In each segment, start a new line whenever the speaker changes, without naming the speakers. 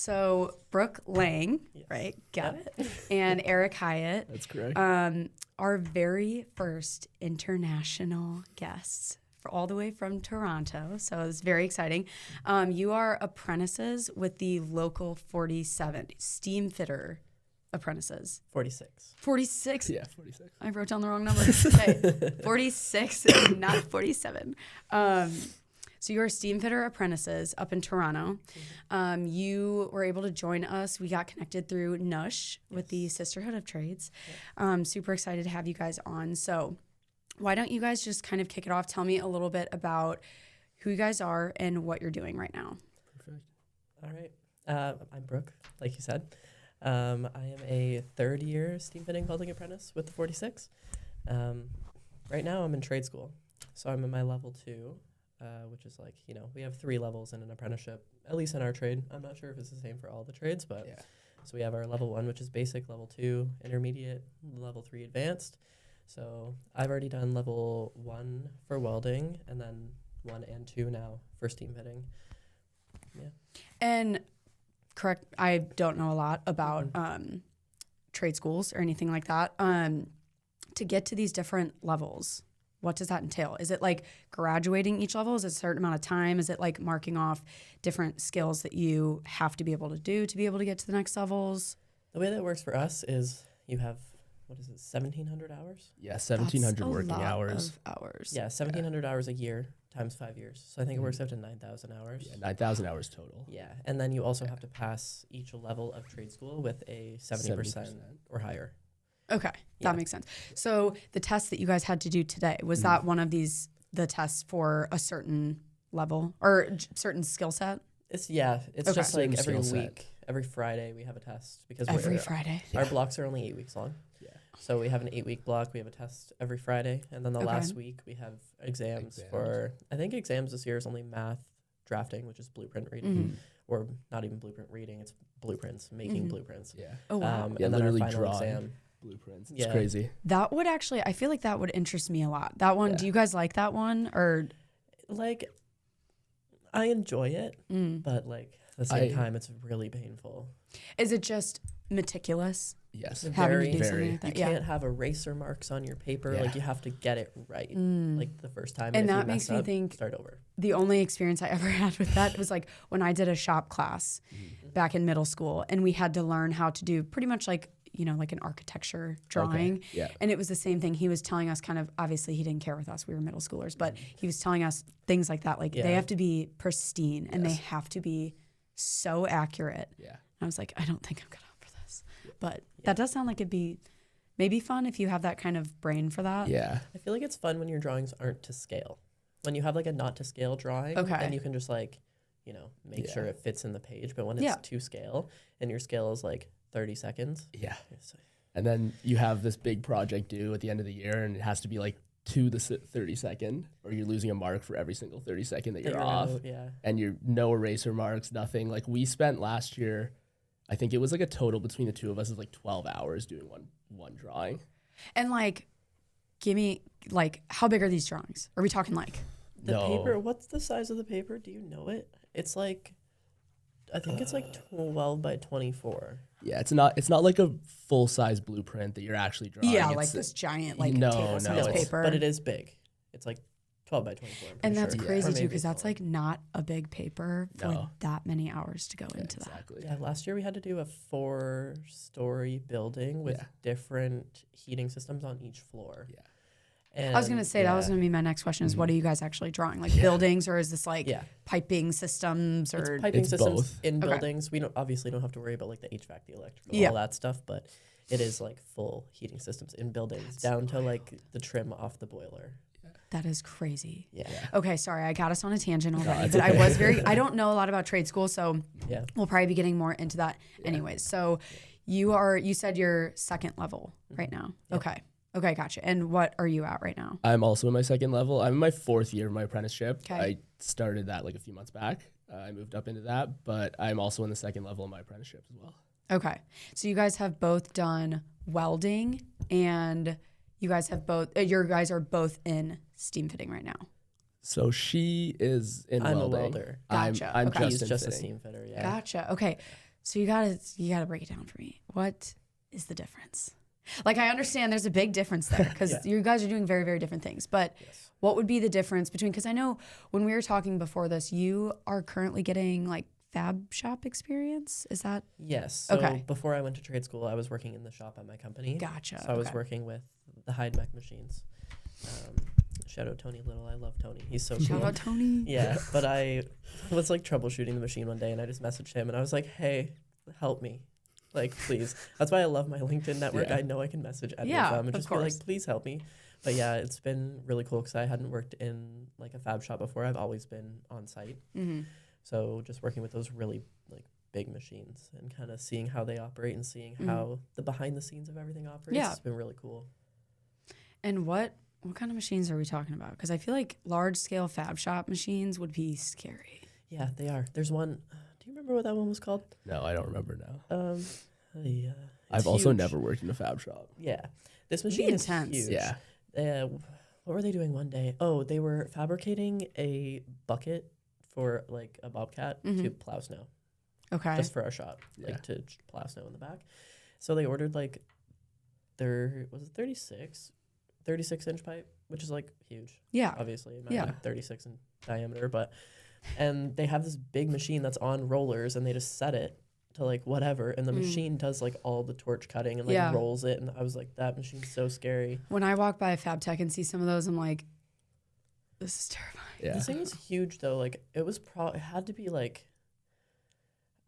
So Brooke Laing, right? Got it. And Eric Hyatt.
That's correct.
Our very first international guests all the way from Toronto. So it's very exciting. You are apprentices with the local 47 steamfitter apprentices.
46.
46?
Yeah, 46.
I wrote down the wrong number. Okay, 46, not 47. So you're steamfitter apprentices up in Toronto. You were able to join us. We got connected through Nush with the Sisterhood of Trades. Super excited to have you guys on. So why don't you guys just kind of kick it off? Tell me a little bit about who you guys are and what you're doing right now.
Perfect.
All right. I'm Brooke, like you said. I am a third-year steam fitting welding apprentice with the 46. Right now I'm in trade school. So I'm in my level 2, which is like, we have 3 levels in an apprenticeship, at least in our trade. I'm not sure if it's the same for all the trades, but
Yeah.
So we have our level 1, which is basic, level 2, intermediate, level 3, advanced. So I've already done level 1 for welding, and then 1 and 2 now for steam fitting. Yeah.
And correct, I don't know a lot about trade schools or anything like that. To get to these different levels, what does that entail? Is it like graduating each level? Is it a certain amount of time? Is it like marking off different skills that you have to be able to do to be able to get to the next levels?
The way that works for us is you have, 1,700 hours?
Yeah, 1,700 working hours.
Yeah, 1,700 hours a year times 5 years. So I think it works out to 9,000 hours.
Yeah, 9,000 hours total.
Yeah, and then you also have to pass each level of trade school with a 70% or higher.
Okay,
Yeah.
that makes sense. So the test that you guys had to do today, was that one of the tests for a certain level or certain skill set?
It's
Okay.
just like every
Skill set.
week, every Friday we have a test because
Every Friday.
our blocks are only 8 weeks long.
Yeah.
So we have an 8-week block. We have a test every Friday, and then the
Okay.
last week we have exams for. I think exams this year is only math, drafting, which is blueprint reading, or not even blueprint reading. It's blueprints, making blueprints.
Yeah.
Oh, wow.
And then our
literally
final
drawing
exam.
blueprints. It's
Yeah.
crazy.
That would actually, I feel like that would interest me a lot. That one,
Yeah.
do you guys like that one? Or
Like, I enjoy it, but like at the same time, it's really painful.
is it just meticulous?
Yes.
Having to do
Very,
something like that?
You can't have eraser marks on your paper.
Yeah.
Like you have to get it right, like the first time.
And
if
that
you
makes
mess
me
up,
think-
start over.
The only experience I ever had with that was like when I did a shop class back in middle school, and we had to learn how to do pretty much like, like an architecture drawing.
Yeah.
And it was the same thing. He was telling us kind of, obviously he didn't care with us. We were middle schoolers, but he was telling us things like that. Like they have to be pristine and they have to be so accurate.
Yeah.
And I was like, I don't think I'm cut out for this. But that does sound like it'd be maybe fun if you have that kind of brain for that.
Yeah.
I feel like it's fun when your drawings aren't to scale. When you have like a not to scale drawing, then you can just like, make sure it fits in the page. But when it's to scale and your scale is like 30 seconds.
Yeah. And then you have this big project due at the end of the year, and it has to be like to the 30-second, or you're losing a mark for every single 30-second that you're off. And you're no eraser marks, nothing. Like we spent last year, I think it was like a total between the two of us of like 12 hours doing one drawing.
And like, give me like, how big are these drawings? Are we talking like?
The paper, what's the size of the paper? Do you know it? It's like, I think it's like 12 by 24.
Yeah, it's not like a full size blueprint that you're actually drawing.
Yeah,
it's
like this giant like
no,
table size paper.
But it is big. It's like 12 by 24.
And that's
sure.
crazy
Or
too,
maybe
because that's like not a big paper for that many hours to go into
exactly.
Yeah, last year we had to do a 4-story building with different heating systems on each floor.
Yeah.
And
I was going to say, that was going to be my next question is what are you guys actually drawing? Like buildings, or is this like piping systems or?
It's piping systems
both.
in buildings. We don't have to worry about like the HVAC, the electrical, all that stuff, but it is like full heating systems in buildings down to like the trim off the boiler.
That is crazy.
Yeah.
Okay, sorry, I got us on a tangent already,
it's
but
okay.
I don't know a lot about trade school, so we'll probably be getting more into that anyways. So you said you're second level right now. Yeah. Okay, gotcha. And what are you at right now?
I'm also in my second level. I'm in my 4th year of my apprenticeship.
Okay.
I started that like a few months back. I moved up into that, but I'm also in the second level of my apprenticeship as well.
Okay. So you guys have both done welding, and you guys have guys are both in steam fitting right now.
So she is in
I'm
welding.
a welder.
Gotcha.
I'm
Okay.
He's
just in
just a
fitting.
steam fitter. Yeah.
Gotcha. Okay. So you gotta break it down for me. What is the difference? Like, I understand there's a big difference there because you guys are doing very, very different things. But what would be the difference between, because I know when we were talking before this, you are currently getting like fab shop experience. Is that?
Yes. So before I went to trade school, I was working in the shop at my company.
Gotcha.
So I was working with the Hyatt mech machines. Shout out Tony Little. I love Tony. He's so cool.
Shout out Tony.
Yeah. But I was like troubleshooting the machine one day and I just messaged him and I was like, hey, help me. Like, please. That's why I love my LinkedIn network. I know I can message any of them and just be like, please help me. But yeah, it's been really cool because I hadn't worked in like a fab shop before. I've always been on site.
Mm-hmm.
So just working with those really like big machines and kind of seeing how they operate and seeing how the behind the scenes of everything operates has been really cool.
And what kind of machines are we talking about? Because I feel like large scale fab shop machines would be scary.
Yeah, they are. There's one. Do you remember what that one was called?
No, I don't remember now. I've
It's
also
huge.
never worked in a fab shop.
Yeah, this machine is
intense.
huge.
Yeah.
What were they doing one day? Oh, they were fabricating a bucket for like a bobcat to plow snow.
Okay.
Just for our shop, like to plow snow in the back. So they ordered like was it 36 inch pipe, which is like huge.
Yeah.
Obviously, like 36 in diameter, and they have this big machine that's on rollers and they just set it to like whatever and the machine does like all the torch cutting and like rolls it, and I was like, that machine's so scary.
When I walk by a fab tech and see some of those, I'm like, this is terrifying.
Yeah.
This thing is huge though. Like it had to be like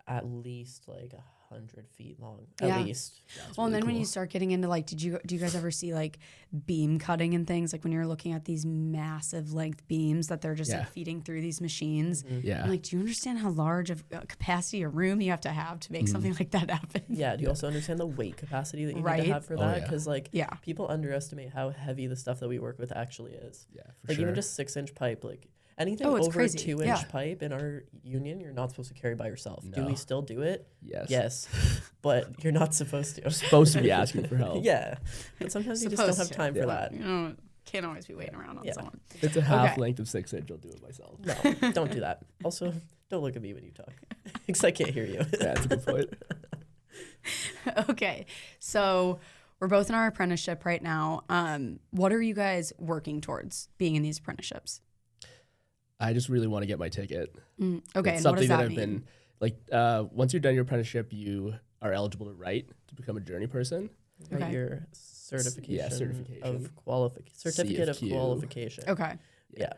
at least like 100 feet long, at least.
Well, and then when you start getting into like, do you guys ever see like beam cutting and things, like when you're looking at these massive length beams that they're just like feeding through these machines?
Yeah.
I'm like, do you understand how large of capacity or room you have to make something like that happen?
Yeah. Do you also understand the weight capacity that you need to have for that? Because people underestimate how heavy the stuff that we work with actually is.
Yeah,
like even just 6-inch pipe, like anything over
crazy.
2-inch pipe in our union, you're not supposed to carry by yourself.
No.
Do we still do it?
Yes.
But you're not supposed to.
You're supposed to be asking for help.
Yeah, but sometimes you just don't have time for that.
You know, can't always be waiting around on someone.
If it's a half length of 6-inch, I'll do it myself.
No, don't do that. Also, don't look at me when you talk, because I can't hear you.
Yeah, that's a good point.
Okay, so we're both in our apprenticeship right now. What are you guys working towards being in these apprenticeships?
I just really want to get my ticket.
Okay,
it's
and what does
something
that
I've
mean?
been like. Once you're done your apprenticeship, you are eligible to write to become a journey person.
Right, your certification,
certification
of certificate of
CFQ.
qualification.
Okay,
Yeah.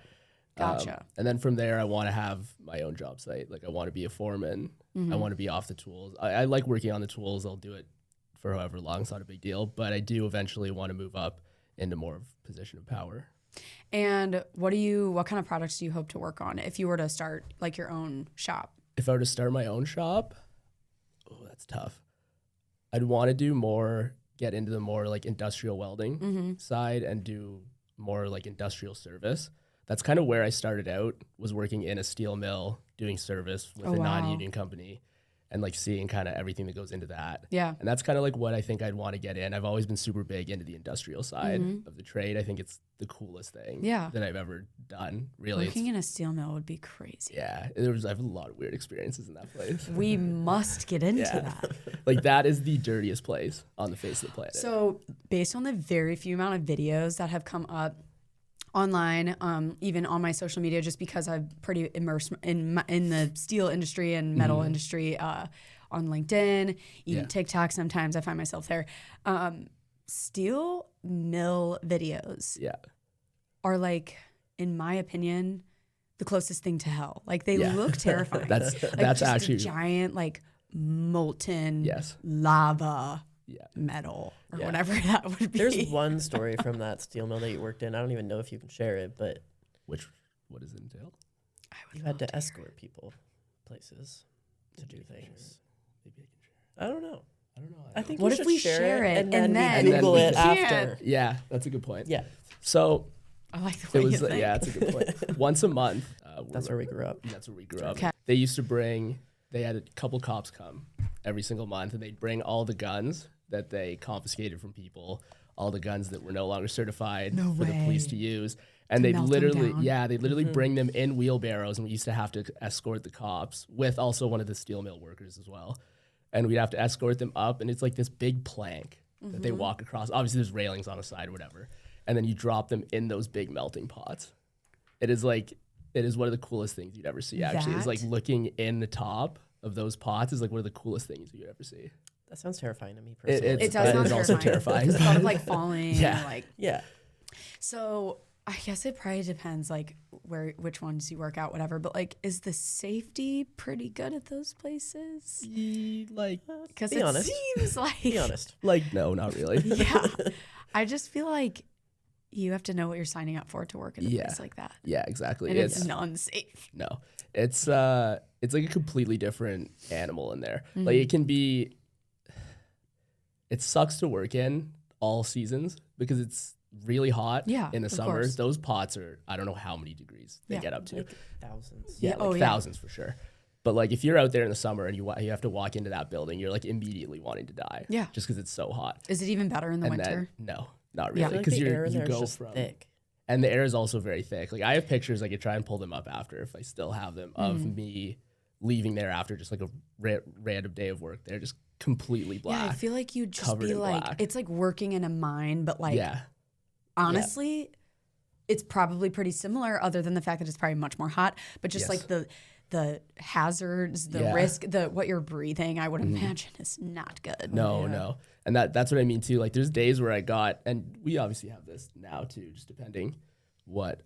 gotcha.
And then from there, I want to have my own job site. Like I want to be a foreman. I want to be off the tools. I like working on the tools. I'll do it for however long. It's not a big deal. But I do eventually want to move up into more of a position of power.
And what kind of products do you hope to work on if you were to start like your own shop?
If I were to start my own shop, that's tough. I'd want to get into the more like industrial welding side and do more like industrial service. That's kind of where I started out, was working in a steel mill, doing service with a non-union company and like seeing kind of everything that goes into that.
Yeah.
And that's kind of like what I think I'd want to get in. I've always been super big into the industrial side of the trade. I think it's the coolest thing that I've ever done. Really.
Working in a steel mill would be crazy.
Yeah. I have a lot of weird experiences in that place.
We must get into that.
Like that is the dirtiest place on the face of the planet.
So based on the very few amount of videos that have come up online, even on my social media, just because I'm pretty immersed in the steel industry and metal industry, on LinkedIn, even TikTok. Sometimes I find myself there. Steel mill videos are like, in my opinion, the closest thing to hell. Like they look terrifying.
That's
just
actually
a giant like molten lava. Metal or whatever that would be.
There's one story from that steel mill that you worked in. I don't even know if you can share it, but
what does it entail?
You had to escort people places to do things.
Maybe I can share.
I don't know. I think
what
you
if we
should
share it
and then
we
Google
we
it after?
Yeah, that's a good point.
Yeah.
So
I like the way you think.
Yeah, it's a good point. Once a month.
That's where we grew up.
That's where we grew up. They used to they had a couple cops come every single month, and they'd bring all the guns that they confiscated from people, all the guns that were no longer certified for the police to use. And they'd literally bring them in wheelbarrows, and we used to have to escort the cops with also one of the steel mill workers as well and we'd have to escort them up, and it's like this big plank that they walk across. Obviously, there's railings on the side or whatever, and then you drop them in those big melting pots. It is one of the coolest things you'd ever see, actually. It's like looking in the top of those pots is like one of the coolest things you'd ever see.
That sounds terrifying to me personally.
It does sound
also terrifying.
It's thought of like falling.
Yeah.
Like,
yeah.
So I guess it probably depends like which ones you work out, whatever. But like, is the safety pretty good at those places? Because it
honest.
seems like
Be honest.
Like, no, not really.
Yeah. I just feel like you have to know what you're signing up for to work in a place like that.
Yeah, exactly.
And it's unsafe.
No, it's like a completely different animal in there. Like it sucks to work in all seasons because it's really hot in the summer.
Course.
Those pots are, I don't know how many degrees they get up to.
Like thousands.
Yeah, thousands for sure. But like if you're out there in the summer and you have to walk into that building, you're like immediately wanting to die.
Yeah.
Just because it's so hot.
Is it even better in the winter?
Then, no, not
Yeah,
really.
because
Because
you
go
just
from
thick.
and the air is also very thick. Like I have pictures, I could try and pull them up after if I still have them, of me leaving there after just like a random day of work. They're just completely black.
Yeah, I feel like you'd just
covered
be
in
like,
black.
it's like working in a mine, but like, honestly, it's probably pretty similar other than the fact that it's probably much more hot, but just like the hazards, the risk, what you're breathing, I would imagine is not good.
No. And that's what I mean too. Like there's days where I got, and we obviously have this now too, just depending what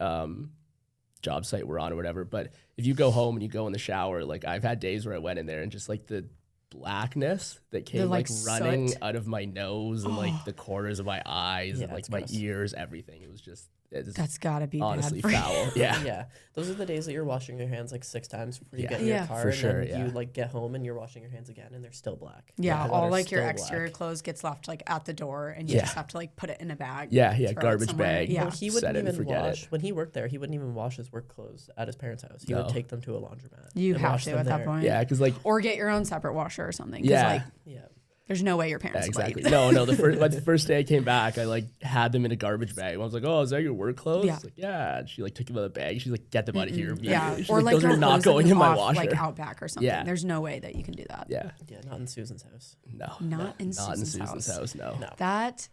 job site we're on or whatever. But if you go home and you go in the shower, like I've had days where I went in there and just like the blackness that came like running out of my nose and like the corners of my eyes and like my ears, everything. It was just,
that's gotta be
honestly
bad for
foul.
you.
Yeah. Those are the days that you're washing your hands like 6 times before you get in your car.
For
and
sure,
then you like get home and you're washing your hands again and they're still black.
Yeah,
The
all
water's
like your
still
exterior
black.
clothes gets left like at the door and you just have to like put it in a bag.
Yeah,
throw it
garbage
somewhere.
bag.
Yeah.
Well, he
Set
wouldn't
it and
even
forget
wash
it.
when he worked there. He wouldn't even wash his work clothes at his parents' house. He would take them to a laundromat.
You
and
have
wash
to
them
at that
there.
point.
Yeah, because like,
Or get your own separate washer or something. 'Cause,
yeah.
like,
Yeah.
there's no way your parents would let
exactly.
you do that.
No, the first day I came back, I like had them in a garbage bag. I was like, "Oh, is that your work clothes?"
Yeah.
Like, yeah. And she like took them out of the bag. She's like, "Get them out of here."
Yeah,
She's
or like
"Those are
your
not
clothes that
going
move
in my
off,
washer."
like out back or something.
Yeah.
There's no way that you can do that.
Yeah.
Yeah, not in Susan's house.
No.
Not in
Not in
Susan's
Susan's house. No.
No.
That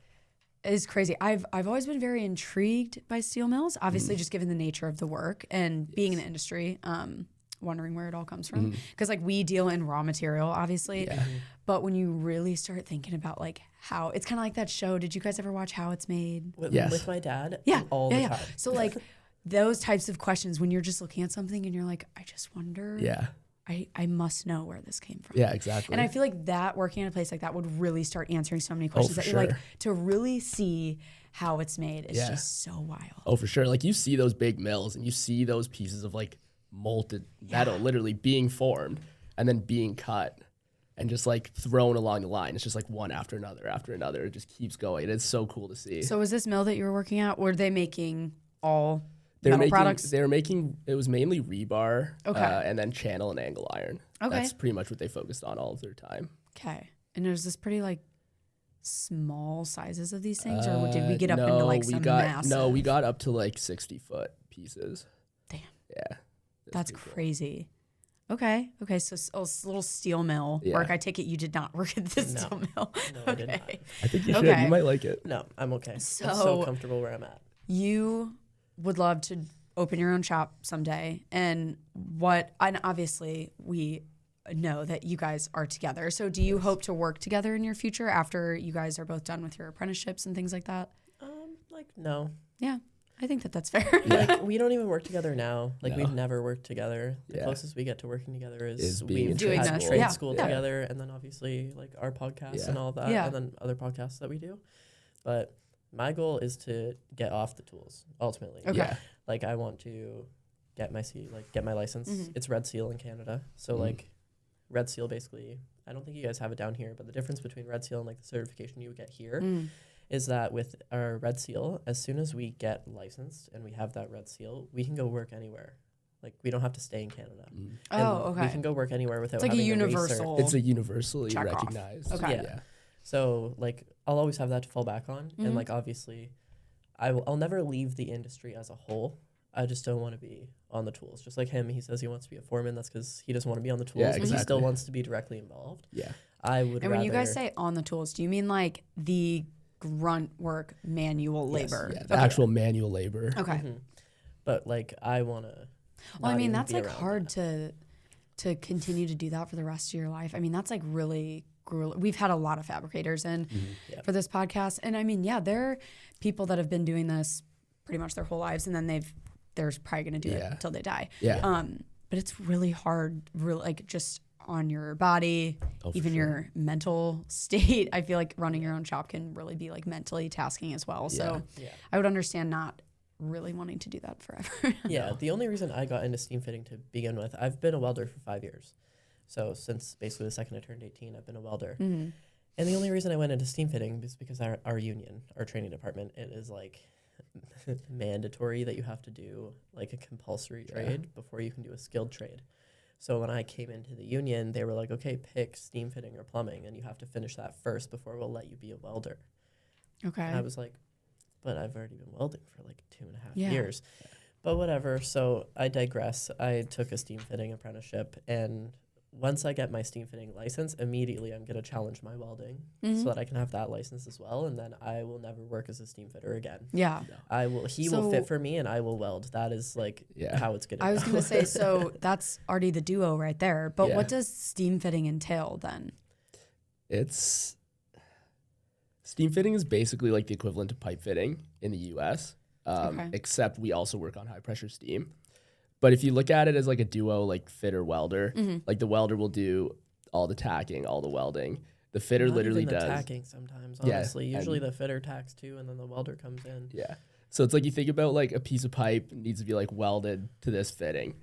is crazy. I've always been very intrigued by steel mills, obviously just given the nature of the work and being in the industry, wondering where it all comes from. Because like we deal in raw material, obviously, but when you really start thinking about like how, it's kind of like that show. Did you guys ever watch How It's Made?
With my dad all the time.
So like those types of questions when you're just looking at something and you're like, I just wonder.
Yeah.
I must know where this came from.
Yeah, exactly.
And I feel like that working at a place like that would really start answering so many questions that you're like, to really see how it's made is just so wild.
Oh, for sure. Like you see those big mills and you see those pieces of like molten metal literally being formed and then being cut and just like thrown along the line. It's just like one after another after another. It just keeps going. It's so cool to see.
So was this mill that you were working at, were they making all
They were
metal products?
They were making, it was mainly rebar and then channel and angle iron.
Okay.
That's pretty much what they focused on all of their time.
Okay. And there's this pretty like small sizes of these things, or did we get up into like some massive?
No, we got up to like 60-foot pieces.
Damn.
Yeah.
That's crazy. Okay. So a little steel mill work. I take it you did not work at this steel mill.
No, I did not.
I think you should. You might like it.
No, I'm okay.
So-
I'm so comfortable where I'm at.
You would love to open your own shop someday, and obviously we know that you guys are together. So do you hope to work together in your future after you guys are both done with your apprenticeships and things like that?
No.
Yeah, I think that's fair.
Like we don't even work together now. Like
No.
we've never worked together. The
Yeah.
closest we get to working together
Is
is
being
we've
in trade
had
school.
trade
Yeah.
school
Yeah.
together, and then obviously like our podcast and all of that,
Yeah.
and then other podcasts that we do. But my goal is to get off the tools ultimately.
Okay.
Yeah.
Like I want to get my license. It's Red Seal in Canada. So like Red Seal basically, I don't think you guys have it down here, but the difference between Red Seal and like the certification you would get here is that with our Red Seal, as soon as we get licensed and we have that Red Seal, we can go work anywhere. Like we don't have to stay in Canada. And we can go work anywhere without
It's like a
having
universal.
It's a universally
Check off.
recognized.
Okay.
Yeah.
So like I'll always have that to fall back on, and like obviously, I'll never leave the industry as a whole. I just don't want to be on the tools. Just like him, he says he wants to be a foreman. That's because he doesn't want to be on the tools,
Yeah,
but he still
exactly.
wants to be directly involved.
Yeah.
I would.
And when you guys say on the tools, do you mean like the grunt work, manual labor?
Yeah, the actual manual labor.
Okay.
Mm-hmm. But like, I want to.
Well, I mean, that's like hard to continue to do that for the rest of your life. I mean, that's like really grueling. We've had a lot of fabricators in for this podcast, and I mean, yeah, there are people that have been doing this pretty much their whole lives, and then they're probably going to do it until they die.
Yeah.
But it's really hard, really, like just on your body, even your mental state. I feel like running your own shop can really be like mentally tasking as well. So I would understand not really wanting to do that forever.
The only reason I got into steam fitting to begin with, I've been a welder for 5 years. So since basically the second I turned 18, I've been a welder. Mm-hmm. And the only reason I went into steam fitting is because our union, our training department, it is like mandatory that you have to do like a compulsory trade before you can do a skilled trade. So when I came into the union, they were like, okay, pick steam fitting or plumbing, and you have to finish that first before we'll let you be a welder.
Okay.
And I was like, but I've already been welding for like 2.5 years. But whatever. So I digress. I took a steam fitting apprenticeship, and once I get my steam fitting license, immediately I'm going to challenge my welding so that I can have that license as well. And then I will never work as a steam fitter again.
Yeah.
He will fit for me and I will weld. That is like how it's going to go.
I was going to say, so that's already the duo right there. But what does steam fitting entail then?
Steam fitting is basically like the equivalent to pipe fitting in the US, except we also work on high pressure steam. But if you look at it as like a duo, like fitter welder, like the welder will do all the tacking, all the welding. The fitter literally does
tacking sometimes. Honestly, usually the fitter tacks too, and then the welder comes in. Yeah.
So it's like you think about like a piece of pipe needs to be like welded to this fitting.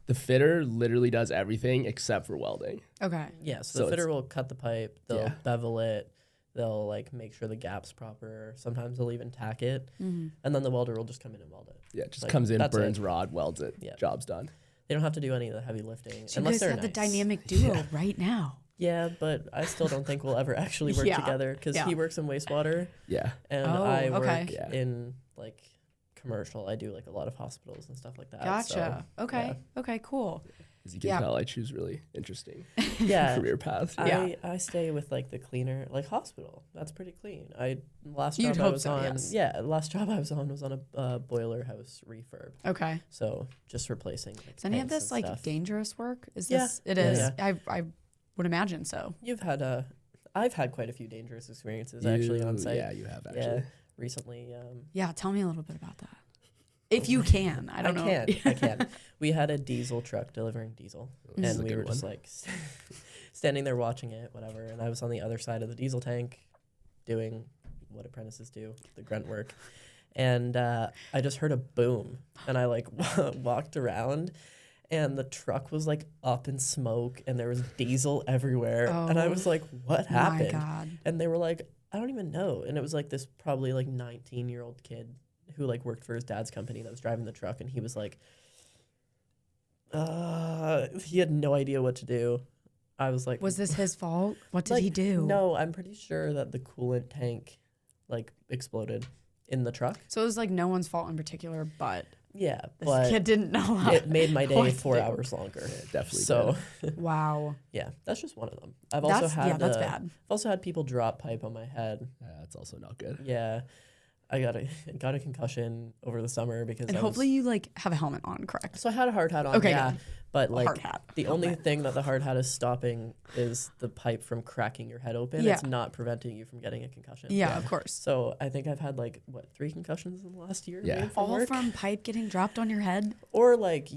The fitter literally does everything except for welding.
Okay.
Yeah. So the fitter will cut the pipe. They'll bevel it. They'll like make sure the gap's proper. Sometimes they'll even tack it, and then the welder will just come in and weld it.
Yeah, just like, comes in, burns rod, welds it. Yeah. Job's done.
They don't have to do any of the heavy lifting
so
unless
you guys
they're
have the dynamic duo right now.
Yeah, but I still don't think we'll ever actually work together because he works in wastewater.
Yeah,
and I work in like commercial. I do like a lot of hospitals and stuff like that.
Gotcha. So, okay, cool.
As you can tell, I choose really interesting career paths.
I stay with like the cleaner, like hospital. That's pretty clean. Last job I was on was on a boiler house refurb.
Okay.
So just replacing. Like,
is any of this like stuff. Dangerous work? Is this? It is. Yeah. I would imagine so.
I've had quite a few dangerous experiences actually on site.
Yeah, you have actually.
Yeah, recently.
Tell me a little bit about that. If you can. I don't know.
I can. We had a diesel truck delivering diesel, and we were just like standing there watching it, whatever. And I was on the other side of the diesel tank doing what apprentices do, the grunt work. And I just heard a boom, and I like walked around, and the truck was like up in smoke, and there was diesel everywhere. And I was like, what happened?
My God.
And they were like, I don't even know. And it was like this probably like 19-year-old kid who like worked for his dad's company that was driving the truck, and he was like, he had no idea what to do. I was like,
was this his fault? What did he do?
No, I'm pretty sure that the coolant tank like exploded in the truck.
So it was like no one's fault in particular, but
this
kid didn't know how.
It made my day 4 hours longer.
Definitely.
So
wow.
Yeah, that's just one of them. I've also had
that's bad.
I've also had people drop pipe on my head.
That's also not good.
Yeah. I got a concussion over the summer because
hopefully you like have a helmet on, correct?
So I had a hard hat on.
Okay,
yeah.
good.
But like the only thing that the hard hat is stopping is the pipe from cracking your head open.
Yeah.
It's not preventing you from getting a concussion.
Yeah, of course.
So I think I've had like 3 concussions in the last year.
Yeah.
All from pipe getting dropped on your head?
Or like,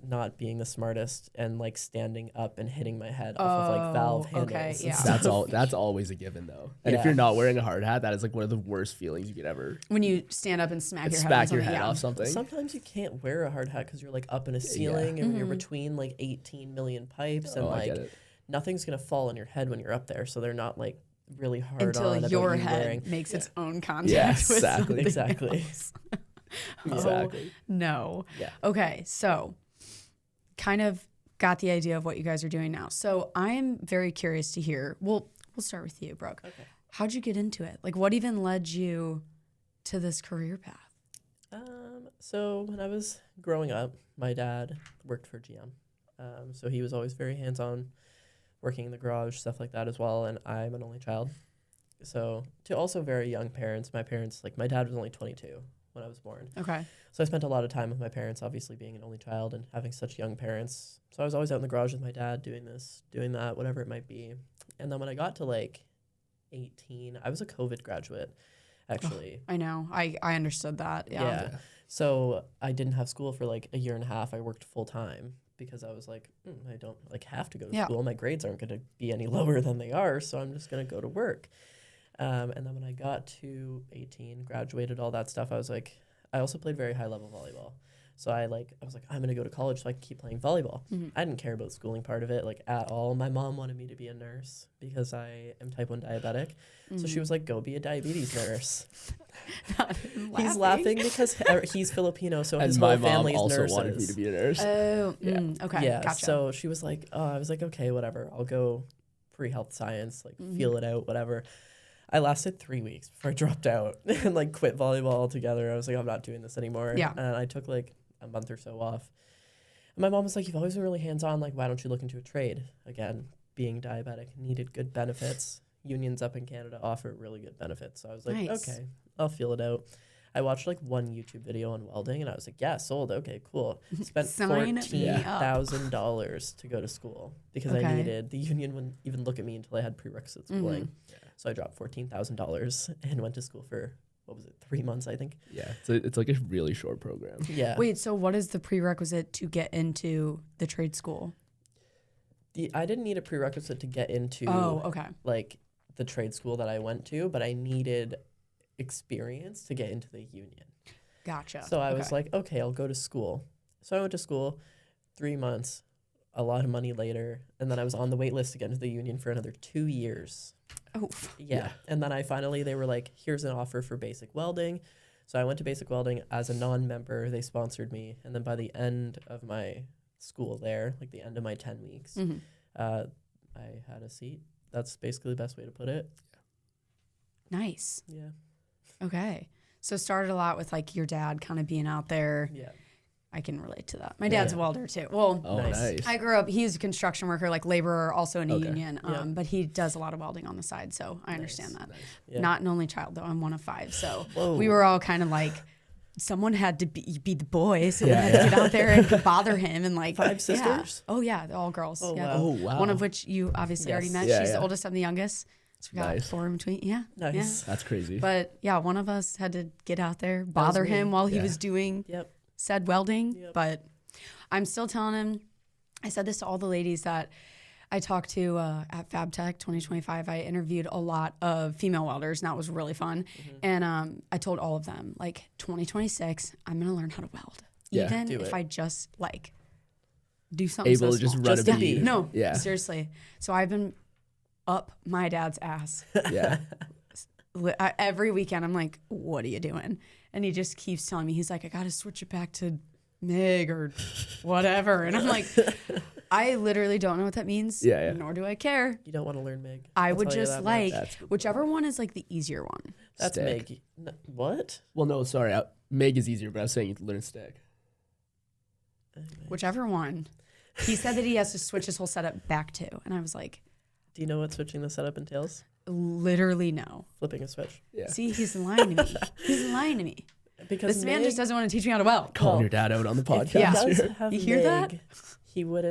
not being the smartest and like standing up and hitting my head off of like valve handles.
Okay, yeah.
That's always a given though. And if you're not wearing a hard hat, that is like one of the worst feelings you could ever.
When you stand up and smack your head
off something.
Sometimes you can't wear a hard hat because you're like up in a ceiling and you're between like 18 million pipes and like nothing's gonna fall on your head when you're up there. So they're not like really hard
until
on
your head makes its own contact.
Yeah,
with
exactly.
Exactly.
No.
Yeah.
Okay, so kind of got the idea of what you guys are doing now. So I am very curious to hear. We'll start with you, Brooke.
Okay.
How'd you get into it? Like, what even led you to this career path?
So when I was growing up, my dad worked for GM. So he was always very hands-on working in the garage, stuff like that as well. And I'm an only child. So to also very young parents, my dad was only 22 when I was born.
Okay.
So I spent a lot of time with my parents, obviously being an only child and having such young parents. So I was always out in the garage with my dad doing this, doing that, whatever it might be. And then when I got to like 18, I was a COVID graduate, actually.
I know. I understood that. Yeah.
So I didn't have school for like a year and a half. I worked full time because I was like, I don't like have to go to school. My grades aren't going to be any lower than they are. So I'm just going to go to work. And then when I got to 18, graduated, all that stuff, I was like, I also played very high level volleyball. So I was like, I'm going to go to college so I can keep playing volleyball. Mm-hmm. I didn't care about the schooling part of it like at all. My mom wanted me to be a nurse because I am type 1 diabetic. Mm-hmm. So she was like, go be a diabetes nurse. He's laughing because he's Filipino, so his whole family's nurses.
And my mom also wanted me to be a nurse.
Oh, okay.
Yeah,
gotcha.
So she was like, I was like, okay, whatever. I'll go pre-health science, like feel it out, whatever. I lasted 3 weeks before I dropped out and like quit volleyball altogether. I was like, I'm not doing this anymore.
Yeah.
And I took like a month or so off. And my mom was like, you've always been really hands-on. Like, why don't you look into a trade? Again, being diabetic, needed good benefits. Unions up in Canada offer really good benefits. So I was like, okay, I'll feel it out. I watched like one YouTube video on welding and I was like, yeah, sold. Okay, cool. Spent $14,000 to go to school because I needed, the union wouldn't even look at me until I had prerequisite schooling. Mm-hmm. So I dropped $14,000 and went to school for, 3 months, I think.
Yeah, it's like a really short program.
Yeah.
Wait, so what is the prerequisite to get into the trade school?
I didn't need a prerequisite to get into like the trade school that I went to, but I needed experience to get into the union.
Gotcha.
So I was like, okay, I'll go to school. So I went to school 3 months, a lot of money later, and then I was on the wait list to get into the union for another 2 years.
Oh.
Yeah. And then they were like, here's an offer for basic welding. So I went to basic welding as a non-member. They sponsored me. And then by the end of my school there, like the end of my 10 weeks, I had a seat. That's basically the best way to put it.
Nice.
Yeah.
Okay. So started a lot with like your dad kind of being out there.
Yeah.
I can relate to that. My dad's a welder too. Well,
nice.
I grew up, he's a construction worker, like laborer, also in a union, but he does a lot of welding on the side. So I understand that. Nice. Yeah. Not an only child though. I'm one of 5. So we were all kind of like, someone had to be the boy. Someone had to get out there and bother him. And like
5 sisters?
Oh yeah. They're all girls.
Oh,
yeah.
wow.
One of which you obviously already met. She's the oldest, I'm the youngest. So we got 4 in between. Yeah.
Nice.
Yeah.
That's crazy.
But yeah, one of us had to get out there, bother him while he was doing said welding. Yep. But I'm still telling him, I said this to all the ladies that I talked to at FabTech 2025. I interviewed a lot of female welders, and that was really fun. Mm-hmm. And I told all of them, like, 2026, I'm going to learn how to weld. Even if I just, like, do something
able
so
to just
small.
run a bead.
No, seriously. So I've been up my dad's ass.
Yeah.
Every weekend, I'm like, what are you doing? And he just keeps telling me, he's like, I got to switch it back to MIG or whatever. And I'm like, I literally don't know what that means.
Yeah.
Nor do I care.
You don't want to learn MIG.
I would just like whichever one is like the easier one.
That's
stick.
MIG. No, what?
Well, no, sorry. MIG is easier, but I was saying you learn stick.
Whichever one. He said that he has to switch his whole setup back to. And I was like,
do you know what switching the setup entails?
Literally no.
Flipping a switch.
Yeah. See, he's lying to me. He's lying to me. Because this man just doesn't want to teach me how to weld.
Calling your dad out on the podcast.
You hear that?
He would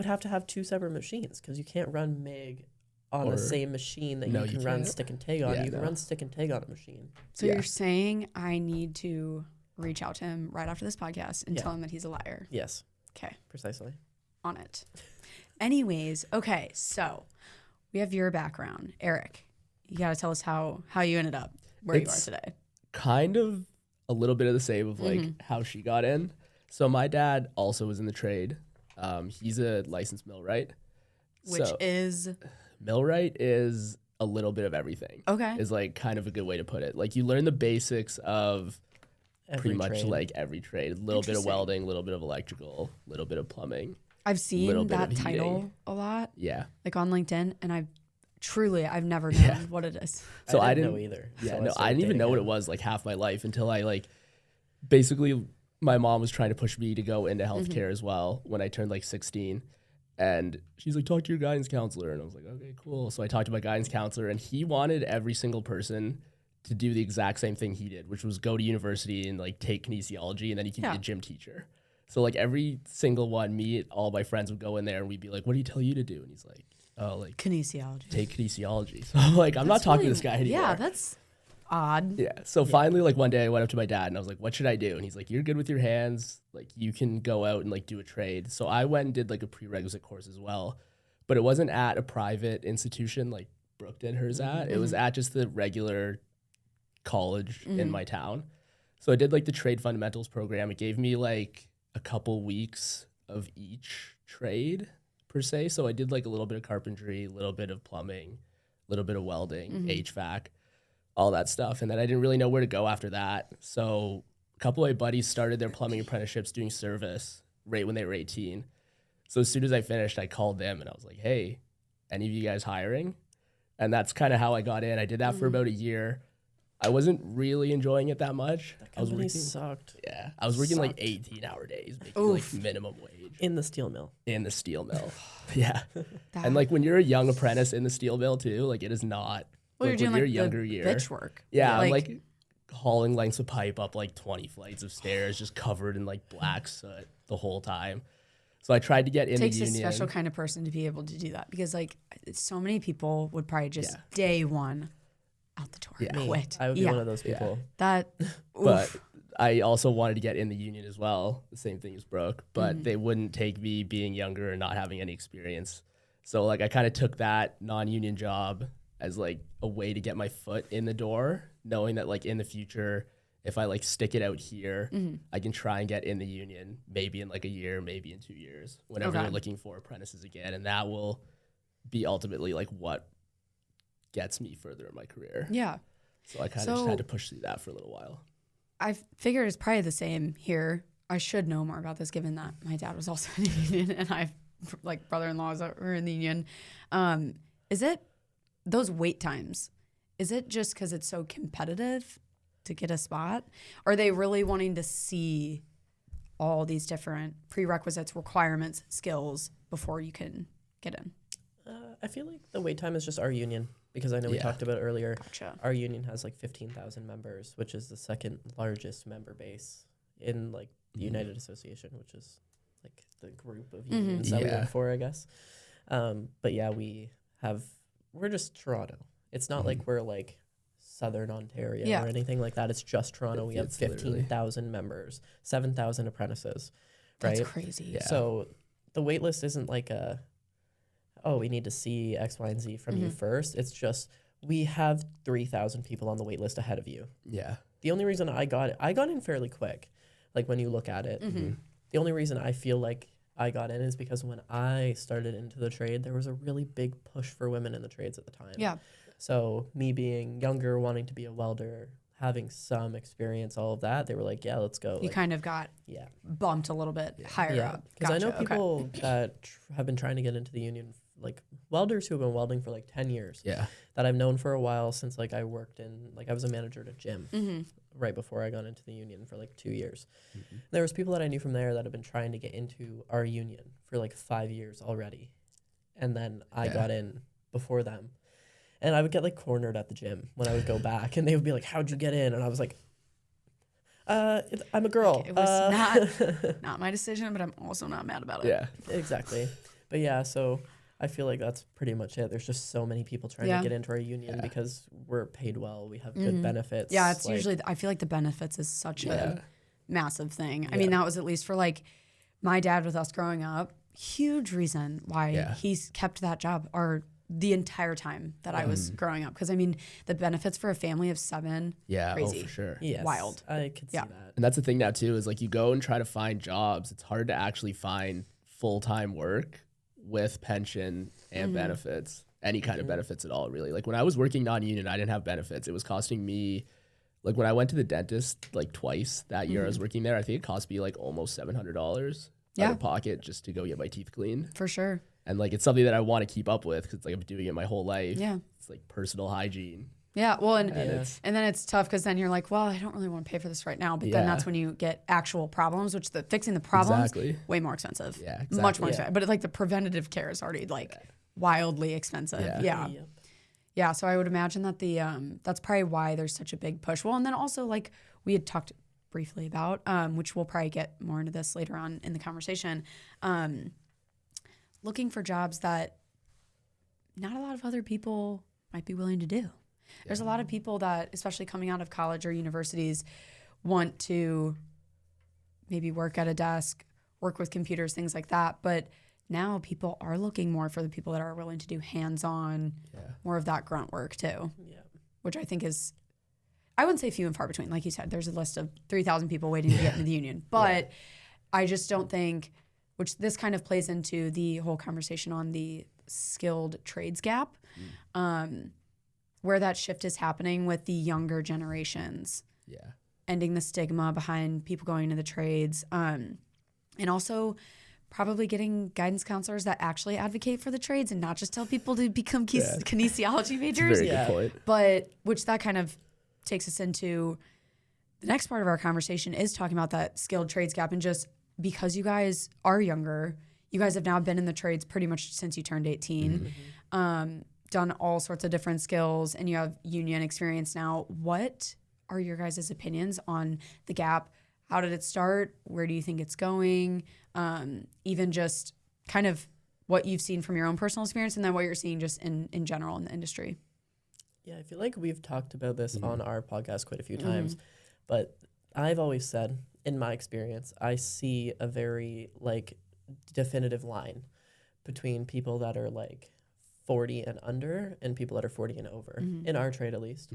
have to have 2 separate machines because you can't run MIG on the same machine that you can run stick and TIG on. You can run stick and TIG on a machine.
So you're saying I need to reach out to him right after this podcast and tell him that he's a liar?
Yes.
Okay.
Precisely.
On it. Anyways, okay, so we have your background. Eric, you got to tell us how you ended up where you are today.
Kind of a little bit of the same of like how she got in. So my dad also was in the trade. He's a licensed millwright.
Which is?
Millwright is a little bit of everything.
Okay.
Is like kind of a good way to put it. Like you learn the basics of pretty much like every trade. A little bit of welding, a little bit of electrical, a little bit of plumbing.
I've seen that title a lot.
Yeah.
Like on LinkedIn, and I've never known what it is.
So I didn't know either.
Yeah, no, I didn't even know what it was like half my life until I like basically my mom was trying to push me to go into healthcare as well when I turned like 16. And she's like, talk to your guidance counselor. And I was like, okay, cool. So I talked to my guidance counselor, and he wanted every single person to do the exact same thing he did, which was go to university and like take kinesiology, and then you can be a gym teacher. So like every single one, all my friends would go in there and we'd be like, what do you tell you to do? And he's like, oh, like
kinesiology.
Take kinesiology. So I'm like, I'm not talking to this guy anymore.
Yeah, that's odd.
Yeah. So finally, like one day I went up to my dad and I was like, what should I do? And he's like, you're good with your hands. Like you can go out and like do a trade. So I went and did like a prerequisite course as well, but it wasn't at a private institution like Brooke did hers at. It was at just the regular college in my town. So I did like the trade fundamentals program. It gave me like a couple weeks of each trade per se. So I did like a little bit of carpentry, a little bit of plumbing, a little bit of welding, HVAC, all that stuff. And then I didn't really know where to go after that. So a couple of my buddies started their plumbing apprenticeships doing service right when they were 18. So as soon as I finished, I called them and I was like, hey, any of you guys hiring? And that's kind of how I got in. I did that for about a year. I wasn't really enjoying it that much.
That company sucked.
Yeah. I was working like 18-hour days, making like minimum wage.
In the steel mill.
In the steel mill. Yeah. And like when you're a young apprentice in the steel mill too, like it is not.
Well,
like
you're doing
when
like
you're younger year.
bitch work.
Yeah. I'm like hauling lengths of pipe up like 20 flights of stairs, just covered in like black soot the whole time. So I tried to get in the union. It takes
a special kind of person to be able to do that, because like so many people would probably just day one out the door, quit.
I would be one of those people.
That,
but I also wanted to get in the union as well, the same thing as Brooke, but they wouldn't take me being younger and not having any experience. So like I kind of took that non-union job as like a way to get my foot in the door, knowing that like in the future, if I like stick it out here, I can try and get in the union, maybe in like a year, maybe in 2 years, whenever they're looking for apprentices again. And that will be ultimately like what gets me further in my career.
Yeah.
So I kind of just had to push through that for a little while.
I figured it's probably the same here. I should know more about this, given that my dad was also in the union and I have like brother-in-laws that were in the union. Is it those wait times? Is it just because it's so competitive to get a spot? Or are they really wanting to see all these different prerequisites, requirements, skills before you can get in?
I feel like the wait time is just our union, because I know we talked about earlier.
Gotcha.
Our union has like 15,000 members, which is the second largest member base in like the United Association, which is like the group of unions that we work for, I guess. But yeah, we're just Toronto. It's not like we're like Southern Ontario or anything like that. It's just Toronto. We have 15,000 members, 7,000 apprentices, right?
That's crazy.
Yeah. So the wait list isn't like we need to see X, Y, and Z from you first. It's just we have 3,000 people on the wait list ahead of you.
Yeah.
The only reason I got in fairly quick, like when you look at it. The only reason I feel like I got in is because when I started into the trade, there was a really big push for women in the trades at the time.
Yeah.
So me being younger, wanting to be a welder, having some experience, all of that, they were like, yeah, let's go.
You kind of got bumped a little bit higher up.
Because I know people that have been trying to get into the union, like welders who have been welding for like 10 years.
Yeah.
That I've known for a while, since like I worked in, like I was a manager at a gym right before I got into the union for like 2 years. There was people that I knew from there that have been trying to get into our union for like 5 years already. And then I got in before them. And I would get like cornered at the gym when I would go back, and they would be like, how'd you get in? And I was like, I'm a girl.
It was not my decision, but I'm also not mad about it.
Yeah, exactly. But yeah, so I feel like that's pretty much it. There's just so many people trying to get into our union because we're paid well. We have good benefits.
Yeah, it's like, usually, I feel like the benefits is such a massive thing. I mean, that was at least for like my dad with us growing up, huge reason why he's kept that job or the entire time that I was growing up. Because I mean, the benefits for a family of 7, crazy.
Oh, for sure.
Yes,
wild.
I could see that.
And that's the thing now too, is like you go and try to find jobs. It's hard to actually find full-time work with pension and benefits, any kind of benefits at all, really. Like when I was working non-union, I didn't have benefits. It was costing me, like when I went to the dentist like twice that year I was working there, I think it cost me like almost $700 out of pocket just to go get my teeth cleaned.
For sure.
And like it's something that I want to keep up with because like I've been doing it my whole life.
Yeah.
It's like personal hygiene,
Yeah, well, and then it's tough because then you're like, well, I don't really want to pay for this right now. But then that's when you get actual problems, which fixing the problems, way more expensive.
Yeah, exactly.
Much more expensive. But the preventative care is already wildly expensive. Yeah. So I would imagine that that's probably why there's such a big push. Well, and then also like we had talked briefly about, which we'll probably get more into this later on in the conversation, looking for jobs that not a lot of other people might be willing to do. There's a lot of people that, especially coming out of college or universities, want to maybe work at a desk, work with computers, things like that. But now people are looking more for the people that are willing to do hands-on, more of that grunt work too, which I think is, I wouldn't say few and far between. Like you said, there's a list of 3,000 people waiting to get into the union. But I just don't think, which this kind of plays into the whole conversation on the skilled trades gap, where that shift is happening with the younger generations. Yeah. Ending the stigma behind people going into the trades. And also probably getting guidance counselors that actually advocate for the trades and not just tell people to become kinesiology majors.
That's a very good point.
But which that kind of takes us into the next part of our conversation is talking about that skilled trades gap. And just because you guys are younger, you guys have now been in the trades pretty much since you turned 18. Done all sorts of different skills, and you have union experience now. What are your guys' opinions on the gap? How did it start? Where do you think it's going? Even just kind of what you've seen from your own personal experience, and then what you're seeing just in general in the industry.
Yeah, I feel like we've talked about this on our podcast quite a few times, but I've always said, in my experience, I see a very definitive line between people that are 40 and under and people that are 40 and over, in our trade at least.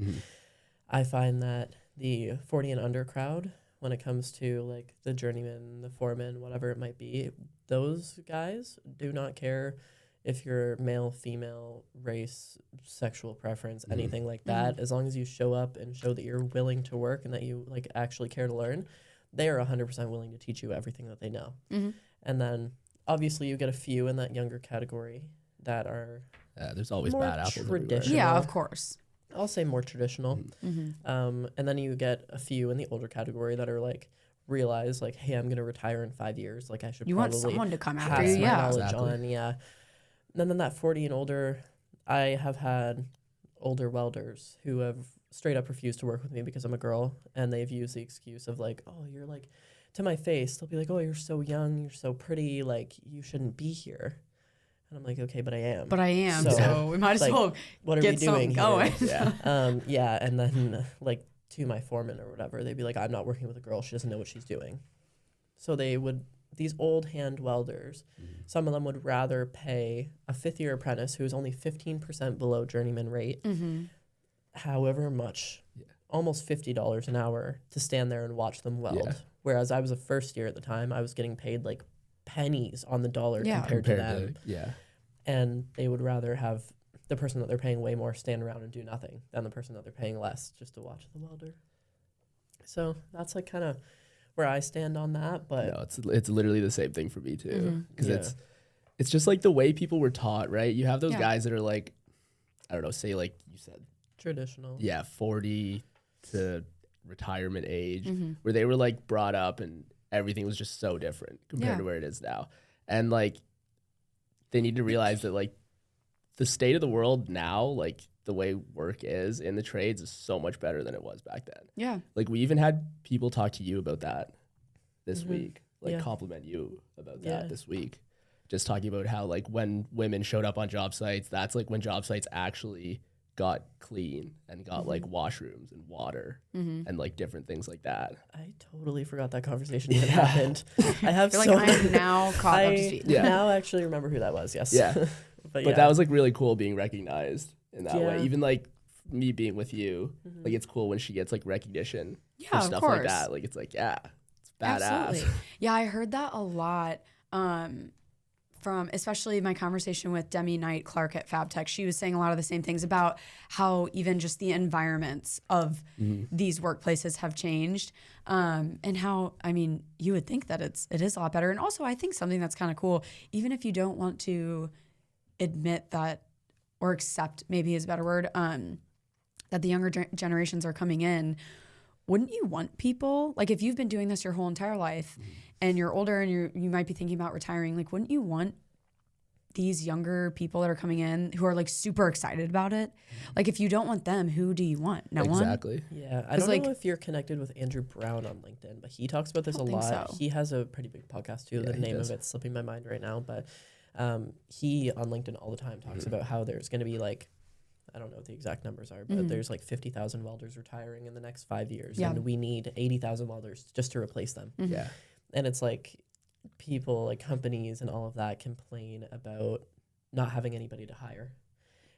I find that the 40 and under crowd, when it comes to the journeyman, the foreman, whatever it might be, those guys do not care if you're male, female, race, sexual preference, anything like that. As long as you show up and show that you're willing to work and that you actually care to learn, they are 100% willing to teach you everything that they know. And then obviously you get a few in that younger category that are
there's always bad apples everywhere.
Yeah, of course.
I'll say more traditional. And then you get a few in the older category that are realize hey, I'm going to retire in 5 years. I should
want someone to come after
pass
you.
my knowledge on. And then that 40 and older, I have had older welders who have straight up refused to work with me because I'm a girl, and they've used the excuse of oh, you're to my face, they'll be oh, you're so young, you're so pretty, you shouldn't be here. And I'm okay, but I am.
So we might as well
what are
get
we doing
going.
Here? And then to my foreman or whatever, they'd be I'm not working with a girl, she doesn't know what she's doing. So these old hand welders, some of them would rather pay a 5th-year apprentice who is only 15% below journeyman rate, however much, almost $50 an hour, to stand there and watch them weld. Whereas I was a first year at the time, I was getting paid pennies on the dollar compared to them. And they would rather have the person that they're paying way more stand around and do nothing than the person that they're paying less just to watch the welder. So that's kind of where I stand on that. But
no, it's literally the same thing for me too, because it's just the way people were taught, right? You have those guys that are I don't know, say you said
traditional,
40 to retirement age, where they were brought up and everything was just so different compared to where it is now. And they need to realize that the state of the world now, the way work is in the trades is so much better than it was back then. Yeah. We even had people talk to you about that this week, compliment you about that this week. Just talking about how when women showed up on job sites, that's when job sites actually got clean and got washrooms and water and different things like that.
I totally forgot that conversation even happened. I have
I am now caught up to speed.
Now I actually remember who that was. Yes.
Yeah. but that was really cool being recognized in that way. Even me being with you, it's cool when she gets recognition for stuff like that. It's it's badass.
Absolutely. Yeah, I heard that a lot. From especially my conversation with Demi Knight Clark at FabTech. She was saying a lot of the same things about how even just the environments of these workplaces have changed, and how, you would think that it is a lot better. And also I think something that's kind of cool, even if you don't want to admit that or accept, maybe is a better word, that the younger generations are coming in, wouldn't you want people, like if you've been doing this your whole entire life and you're older and you might be thinking about retiring, like wouldn't you want these younger people that are coming in who are like super excited about it? Like if you don't want them, who do you want? No one?
Exactly.
Yeah. I don't know if you're connected with Andrew Brown on LinkedIn, but he talks about this a lot. So. He has a pretty big podcast too. The name of it's slipping my mind right now, but he on LinkedIn all the time talks about how there's going to be like, I don't know what the exact numbers are, but there's like 50,000 welders retiring in the next 5 years. Yeah. And we need 80,000 welders just to replace them.
Yeah.
And it's like people, like companies and all of that complain about not having anybody to hire.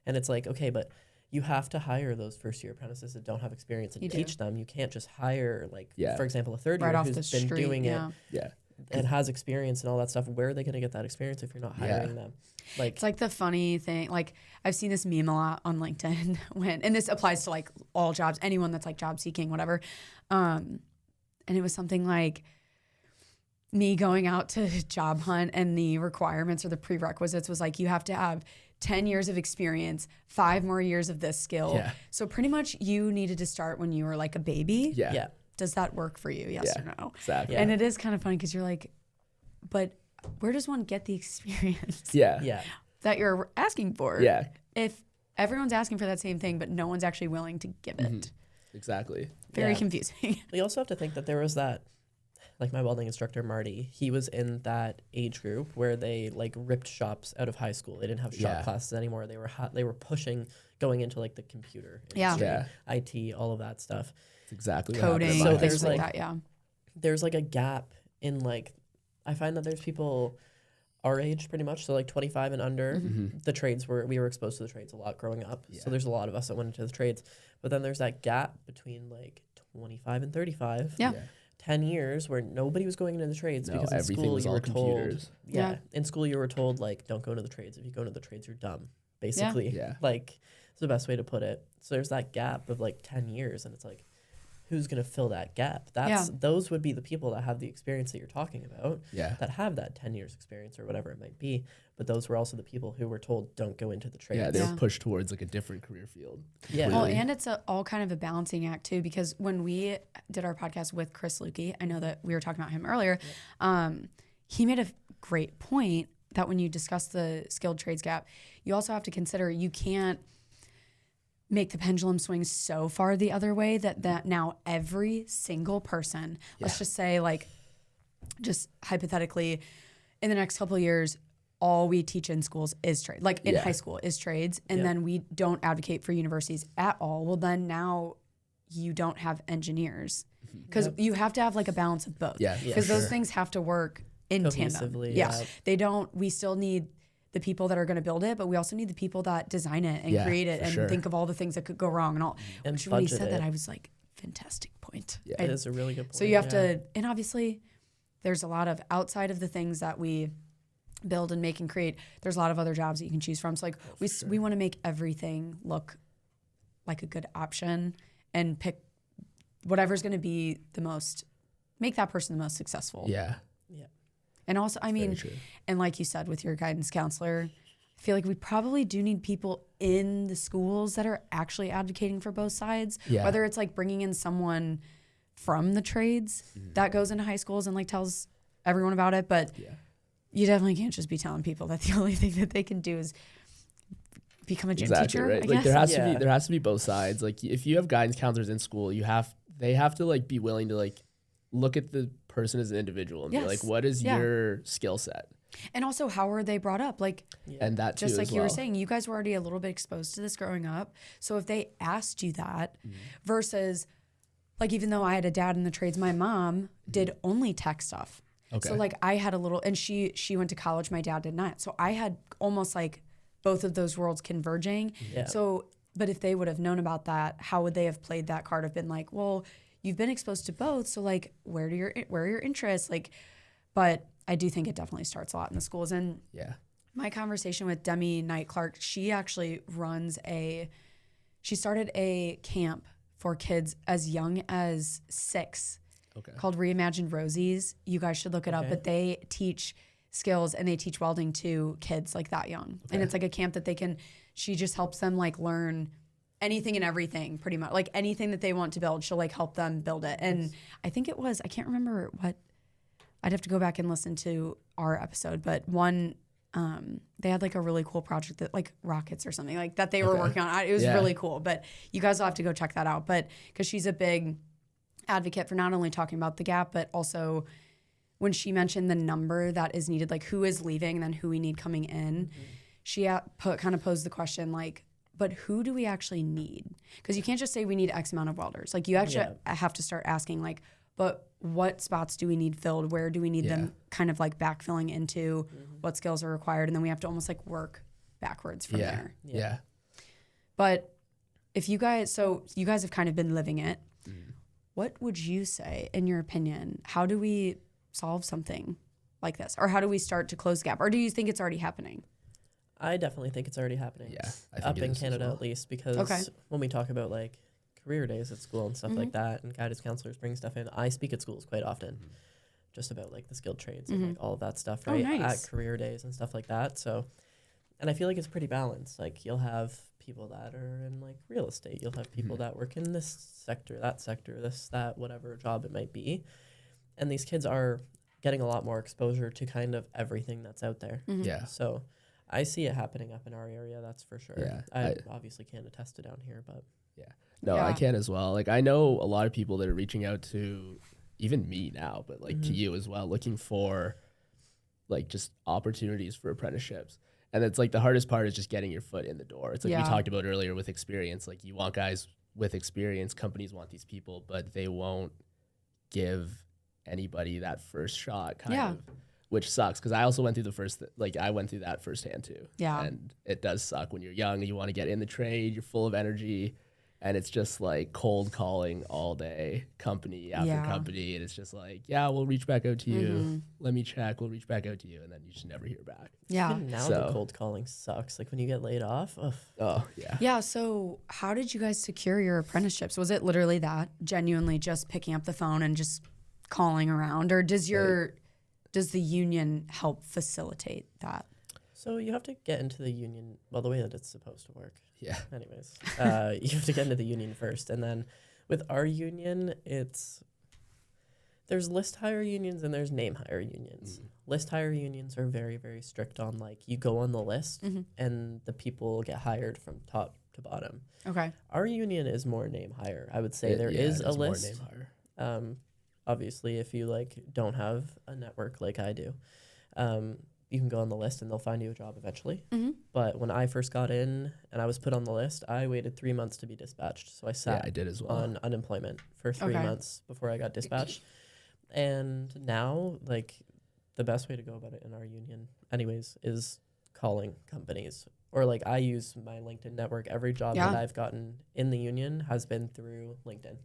And it's like, okay, but you have to hire those first year apprentices that don't have experience and teach them. You can't just hire like, for example, a third year who's been doing it.
Yeah.
And has experience and all that stuff. Where are they going to get that experience if you're not hiring them? Like,
it's like the funny thing. Like I've seen this meme a lot on LinkedIn and this applies to like all jobs, anyone that's like job seeking, whatever. And it was something like me going out to job hunt and the requirements or the prerequisites was like, you have to have 10 years of experience, 5 more years of this skill. Yeah. So pretty much you needed to start when you were like a baby.
Yeah.
Does that work for you? Yes or no?
Exactly.
And it is kind of funny because you're like, but where does one get the experience?
Yeah.
That you're asking for.
Yeah.
If everyone's asking for that same thing, but no one's actually willing to give it.
Exactly.
Very confusing.
You also have to think that there was that, like my welding instructor, Marty, he was in that age group where they like ripped shops out of high school. They didn't have shop classes anymore. They were pushing going into like the computer industry, IT, all of that stuff.
Exactly.
Coding.
So there's like
that,
there's like a gap in like, I find that there's people our age pretty much, so like 25 and under. The trades we were exposed to the trades a lot growing up. So there's a lot of us that went into the trades. But then there's that gap between like 25 and 35. 10 years where nobody was going into the trades because in school you were told in school you were told like don't go into the trades. If you go into the trades you're dumb, basically. Like it's the best way to put it. So there's that gap of like 10 years and it's like, who's going to fill that gap? Those would be the people that have the experience that you're talking about, that have that 10 years experience or whatever it might be. But those were also the people who were told, don't go into the trades.
Yeah, they were pushed towards like a different career field.
Yeah.
Well, and it's all kind of a balancing act too, because when we did our podcast with Chris Lukey, I know that we were talking about him earlier, he made a great point that when you discuss the skilled trades gap, you also have to consider you can't make the pendulum swing so far the other way that now every single person, let's just say like, just hypothetically, in the next couple of years, all we teach in schools is trade, like in high school is trades. And then we don't advocate for universities at all. Well, then now you don't have engineers because you have to have like a balance of both. Because those things have to work in tandem. They don't, we still need the people that are going to build it, but we also need the people that design it and create it and think of all the things that could go wrong and all.
And
when he said that, I was like, fantastic point.
Yeah, it is a really good point.
So you have to, and obviously there's a lot of outside of the things that we build and make and create, there's a lot of other jobs that you can choose from. So like we want to make everything look like a good option and pick whatever's going to be the most, make that person the most successful.
Yeah.
And also, I mean, and like you said with your guidance counselor, I feel like we probably do need people in the schools that are actually advocating for both sides, whether it's like bringing in someone from the trades that goes into high schools and like tells everyone about it. But you definitely can't just be telling people that the only thing that they can do is become a gym teacher.
Right? Like there has to be both sides. Like if you have guidance counselors in school, they have to like be willing to like look at the person as an individual and be like, what is your skill set?
And also, how were they brought up? Like,
and that
just like you were saying, you guys were already a little bit exposed to this growing up. So if they asked you that versus like, even though I had a dad in the trades, my mom did only tech stuff. Okay. So like I had a little, and she went to college, my dad did not. So I had almost like both of those worlds converging. Yeah. So, but if they would have known about that, how would they have played that card of been like, well, you've been exposed to both, so like, where are your interests? Like, but I do think it definitely starts a lot in the schools. And my conversation with Demi Knight Clark, she actually she started a camp for kids as young as 6, called Reimagined Rosies. You guys should look it up, but they teach skills and they teach welding to kids like that young. And it's like a camp that she just helps them like learn anything and everything, pretty much. Like anything that they want to build, she'll like help them build it. And I think it was, I can't remember what, I'd have to go back and listen to our episode, but one, they had like a really cool project that like rockets or something like that they were working on. It was really cool, but you guys will have to go check that out. But because she's a big advocate for not only talking about the gap, but also when she mentioned the number that is needed, like who is leaving and then who we need coming in, she kind of posed the question like, but who do we actually need? Because you can't just say we need X amount of welders. Like you actually have to start asking like, but what spots do we need filled? Where do we need them kind of like backfilling into? What skills are required? And then we have to almost like work backwards from there.
Yeah.
But if you guys have kind of been living it. What would you say, in your opinion, how do we solve something like this? Or how do we start to close the gap? Or do you think it's already happening?
I definitely think it's already happening.
Yeah. I think
up in Canada at least, because when we talk about like career days at school and stuff like that, and guidance counselors bring stuff in, I speak at schools quite often just about like the skilled trades and like all of that stuff, right? At career days and stuff like that. So, and I feel like it's pretty balanced. Like you'll have people that are in like real estate. You'll have people that work in this sector, this, that, whatever job it might be. And these kids are getting a lot more exposure to kind of everything that's out there.
Yeah.
So I see it happening up in our area, that's for sure.
Yeah.
I obviously can't attest to down here, but.
No, I can as well. Like I know a lot of people that are reaching out to even me now, but like to you as well, looking for like just opportunities for apprenticeships. And it's like the hardest part is just getting your foot in the door. It's like we talked about earlier with experience. Like you want guys with experience, companies want these people, but they won't give anybody that first shot kind of, which sucks. Cause I also went through I went through that firsthand too. Yeah. And it does suck when you're young and you want to get in the trade, you're full of energy. And it's just like cold calling all day, company after company. And it's just like, we'll reach back out to you. Let me check. We'll reach back out to you. And then you just never hear back.
Yeah.
Even now the cold calling sucks. Like when you get laid off. Ugh.
Oh, yeah.
Yeah. So how did you guys secure your apprenticeships? Was it literally that? Genuinely just picking up the phone and just calling around? Or does the union help facilitate that?
So you have to get into the union, the way that it's supposed to work.
Yeah.
Anyways, you have to get into the union first. And then with our union, there's list hire unions and there's name hire unions. List hire unions are very, very strict on like you go on the list and the people get hired from top to bottom. Okay. Our union is more name hire. I would say there is a list. More name hire. Obviously, if you like don't have a network like I do, you can go on the list and they'll find you a job eventually. But when I first got in and I was put on the list, I waited 3 months to be dispatched. So I sat
I did as well.
on unemployment for 3 months before I got dispatched. And now, like, the best way to go about it in our union, anyways, is calling companies. Or, like, I use my LinkedIn network. Every job that I've gotten in the union has been through LinkedIn.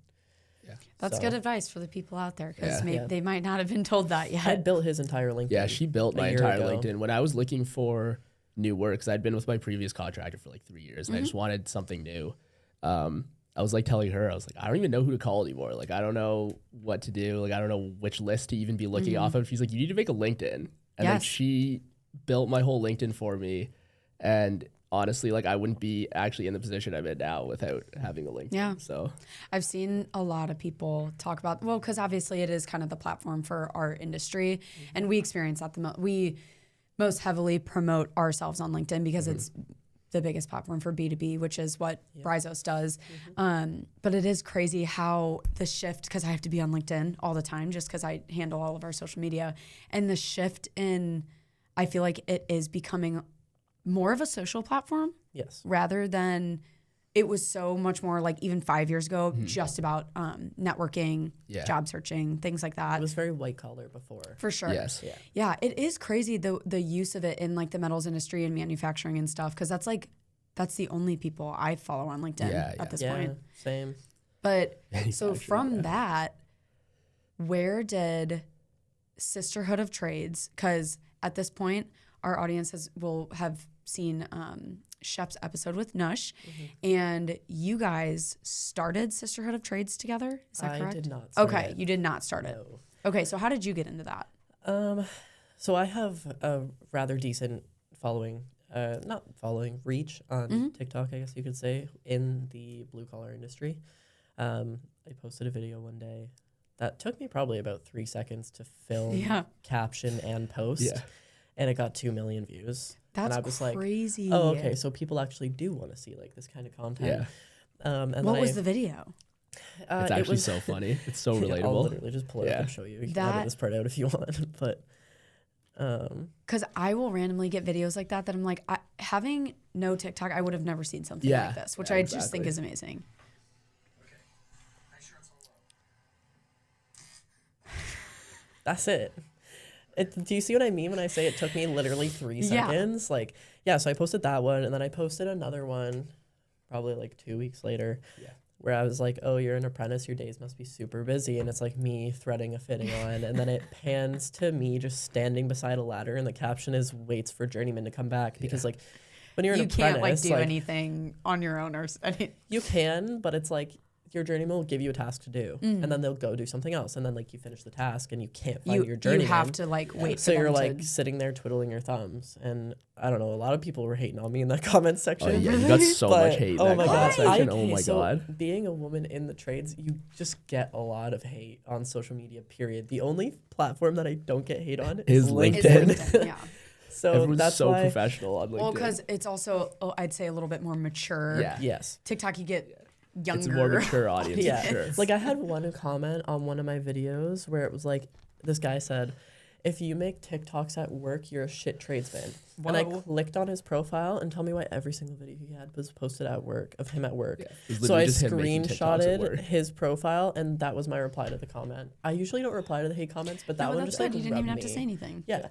Yeah. That's good advice for the people out there because they might not have been told that yet.
I built his entire LinkedIn.
Yeah, she built my entire LinkedIn. When I was looking for new work, because I'd been with my previous contractor for like 3 years and I just wanted something new. I was like telling her, I was like, I don't even know who to call anymore. Like, I don't know what to do. Like, I don't know which list to even be looking off of. She's like, you need to make a LinkedIn. And then she built my whole LinkedIn for me. And honestly, like I wouldn't be actually in the position I'm in now without having a LinkedIn. Yeah. So
I've seen a lot of people talk about, because obviously it is kind of the platform for our industry and we experience that we most heavily promote ourselves on LinkedIn because it's the biggest platform for B2B, which is what Bryzos does. But it is crazy how the shift, because I have to be on LinkedIn all the time just because I handle all of our social media, and the shift in, I feel like it is becoming more of a social platform. Yes. Rather than, it was so much more like even 5 years ago, just about networking, job searching, things like that.
It was very white collar before.
For sure. Yes. Yeah. It is crazy the use of it in like the metals industry and manufacturing and stuff, because that's the only people I follow on LinkedIn at this point.
Same.
But so from that, where did Sisterhood of Trades, because at this point our audience will have seen Shep's episode with Nush, and you guys started Sisterhood of Trades together. Is that correct?
I did not start
it. You did not start it. Okay, so how did you get into that?
So I have a rather decent following not following, reach on TikTok, I guess you could say, in the blue collar industry. I posted a video one day that took me probably about 3 seconds to film, caption, and post. Yeah. And it got 2 million views.
That's
and I was
crazy.
Like, oh, okay, so people actually do want to see like this kind of content.
Yeah.
And
what was the video?
It's actually so funny. It's so relatable.
I'll literally just pull it up and show you. You can edit this part out if you want. But
because I will randomly get videos like that I'm like, having no TikTok, I would have never seen something like this, which I just think is amazing.
That's it. Do you see what I mean when I say it took me literally 3 seconds? Like, so I posted that one, and then I posted another one probably like 2 weeks later where I was like, oh, you're an apprentice, your days must be super busy. And it's like me threading a fitting on. And then it pans to me just standing beside a ladder, and the caption is waits for journeyman to come back. Because like when you're an apprentice,
you can't like do anything on your own or anything.
You can, but it's like your journeyman will give you a task to do, and then they'll go do something else, and then like you finish the task and you can't find your journeyman.
You have to like wait.
So you're like sitting there twiddling your thumbs, and I don't know. A lot of people were hating on me in that comment section.
Oh yeah, you got so much hate. In that comment section. Oh my god.
Being a woman in the trades, you just get a lot of hate on social media. Period. The only platform that I don't get hate on is LinkedIn.
Yeah.
So
everyone's
that's
so
why,
professional on LinkedIn.
Well, because it's also I'd say a little bit more mature.
Yeah.
Yes.
TikTok, you get younger.
It's a more mature audience.
Yeah.
For sure.
Like I had one comment on one of my videos where it was like, this guy said, if you make TikToks at work, you're a shit tradesman. Whoa. And I clicked on his profile, and tell me why every single video he had was posted at work, of him at work. Yeah. So I screenshotted his profile, and that was my reply to the comment. I usually don't reply to the hate comments, but that one just like
you didn't even have to say anything.
Yeah.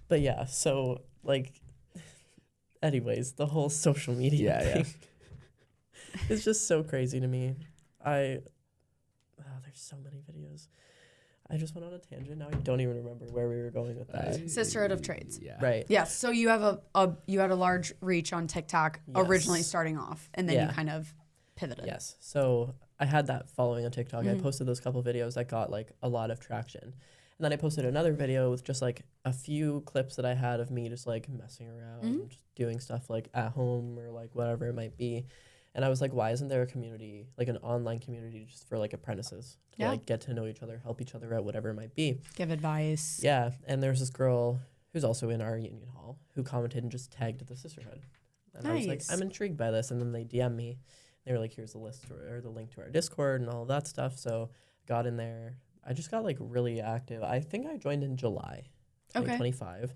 But yeah, so like, anyways, the whole social media thing is just so crazy to me. There's so many videos. I just went on a tangent. Now I don't even remember where we were going with that.
Sisterhood of Trades.
Yeah.
Right.
Yeah. So you have you had a large reach on TikTok originally starting off, and then you kind of pivoted.
Yes. So I had that following on TikTok. I posted those couple videos that got like a lot of traction. And then I posted another video with just like a few clips that I had of me just like messing around, just doing stuff like at home or like whatever it might be. And I was like, why isn't there a community, like an online community just for like apprentices to like get to know each other, help each other out, whatever it might be.
Give advice.
Yeah. And there's this girl who's also in our union hall who commented and just tagged the sisterhood. And I was like, I'm intrigued by this. And then they DM me. They were like, here's the list or the link to our Discord and all of that stuff. So got in there. I just got like really active. I think I joined in July 2025.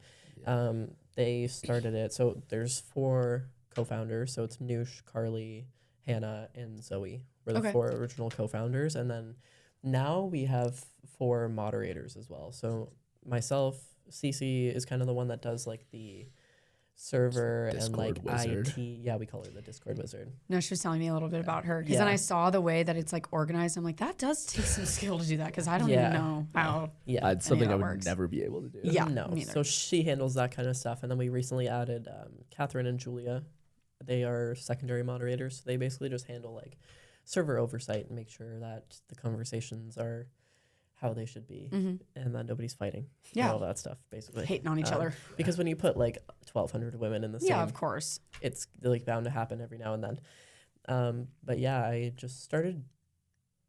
Okay. They started it. So there's 4 co-founders. So it's Nush, Carly, Hannah, and Zoe. We're the 4 original co-founders. And then now we have 4 moderators as well. So myself, Cece is kind of the one that does like the server
Discord
and like
wizard.
IT. Yeah, we call her the Discord wizard.
No, she was telling me a little bit about her. Because then I saw the way that it's like organized. I'm like, that does take some skill to do that, because I don't even know how.
Yeah,
it's something I would never be able to do.
Yeah,
no. So she handles that kind of stuff. And then we recently added Catherine and Julia. They are secondary moderators. So they basically just handle like server oversight and make sure that the conversations are how they should be and that nobody's fighting. And all that stuff, basically.
Hating on each other.
Because when you put like 1,200 women in the same...
Yeah, of course.
It's like bound to happen every now and then. But yeah, I just started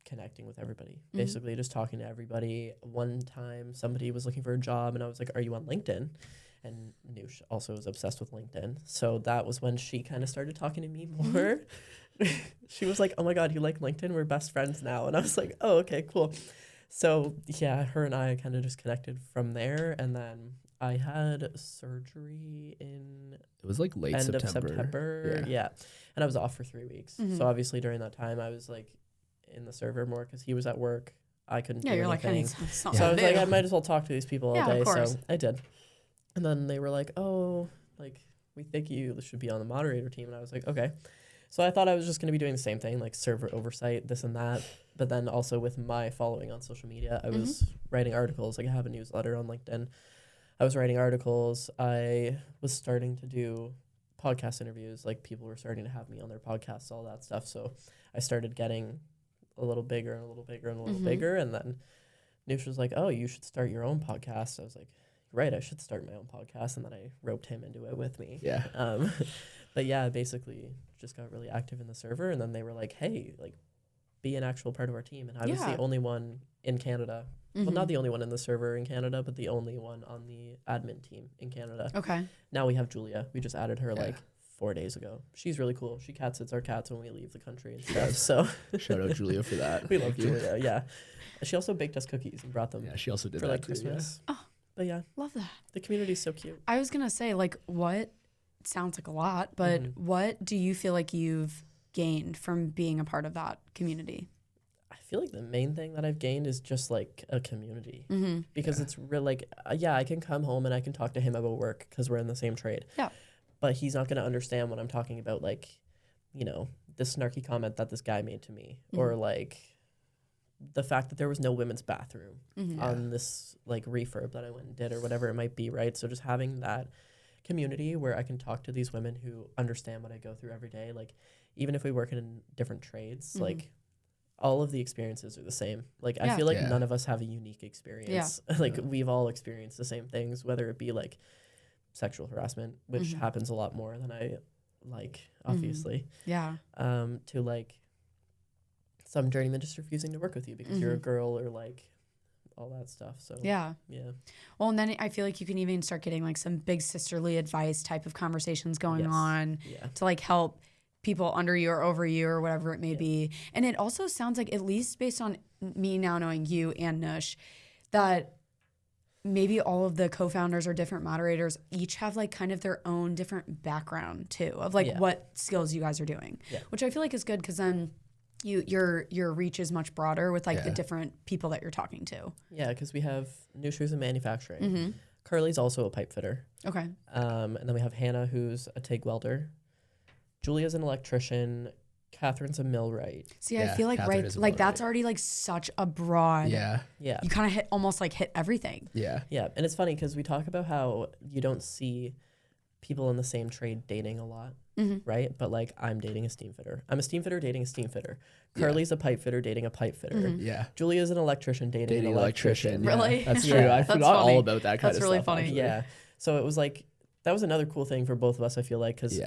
connecting with everybody. Basically just talking to everybody. One time somebody was looking for a job and I was like, are you on LinkedIn? And Nush also is obsessed with LinkedIn. So that was when she kind of started talking to me more. She was like, oh my God, you like LinkedIn? We're best friends now. And I was like, oh, okay, cool. So yeah, her and I kind of just connected from there. And then I had surgery in...
It was like late
end
September.
of September. Yeah. And I was off for 3 weeks. So obviously during that time, I was like in the server more because he was at work. I couldn't do anything.
Like, hey, so
I was like, I might as well talk to these people all day. So I did. And then they were like, oh, like, we think you should be on the moderator team. And I was like, okay. So I thought I was just going to be doing the same thing, like server oversight, this and that. But then also with my following on social media, I was writing articles. Like I have a newsletter on LinkedIn. I was writing articles. I was starting to do podcast interviews. Like people were starting to have me on their podcasts, all that stuff. So I started getting a little bigger and a little bigger and a little bigger. And then Nush was like, oh, you should start your own podcast. I was like, right, I should start my own podcast. And then I roped him into it with me.
Yeah.
But yeah, basically just got really active in the server. And then they were like, hey, like, be an actual part of our team. And I was the only one in Canada. Well, not the only one in the server in Canada, but the only one on the admin team in Canada.
Okay.
Now we have Julia. We just added her like 4 days ago. She's really cool. She cat sits our cats when we leave the country and stuff. So
shout out Julia for that.
We love Julia. Yeah. She also baked us cookies and brought them.
Yeah, she also did
for
that
like
too,
Christmas.
Yeah. Oh,
but yeah,
love that.
The community's so cute.
I was gonna say, like, what sounds like a lot, but what do you feel like you've gained from being a part of that community?
I feel like the main thing that I've gained is just like a community because it's real. Like, I can come home and I can talk to him about work because we're in the same trade.
Yeah.
But he's not going to understand when I'm talking about, like, you know, this snarky comment that this guy made to me or like the fact that there was no women's bathroom on this like refurb that I went and did or whatever it might be. Right. So just having that community where I can talk to these women who understand what I go through every day. Like, even if we work in different trades, like, all of the experiences are the same. Like, I feel like none of us have a unique experience. Yeah. Like, we've all experienced the same things, whether it be, like, sexual harassment, which happens a lot more than I like, obviously.
Yeah.
To, like, some journeyman just refusing to work with you because you're a girl or, like, all that stuff. So,
yeah.
Yeah.
Well, and then I feel like you can even start getting, like, some big sisterly advice type of conversations going on to, like, help people under you or over you or whatever it may be. And it also sounds like, at least based on me now knowing you and Nush, that maybe all of the co-founders or different moderators each have like kind of their own different background too of like what skills you guys are doing, which I feel like is good because then your reach is much broader with like the different people that you're talking to.
Yeah, because we have Nush who's in manufacturing. Carly's also a pipe fitter.
Okay.
And then we have Hannah who's a TIG welder. Julia's an electrician. Catherine's a millwright.
See, I feel like that's already like such a broad.
Yeah.
You kind of almost hit everything.
Yeah. And it's funny because we talk about how you don't see people in the same trade dating a lot, right? But like, I'm dating a steam fitter. I'm a steam fitter dating a steam fitter. Carly's a pipe fitter dating a pipe fitter. Yeah. Julia's an electrician dating an electrician.
Really?
That's true. I forgot all about that kind of stuff. That's
really funny.
Actually.
Yeah. So it was like, that was another cool thing for both of us, I feel like, because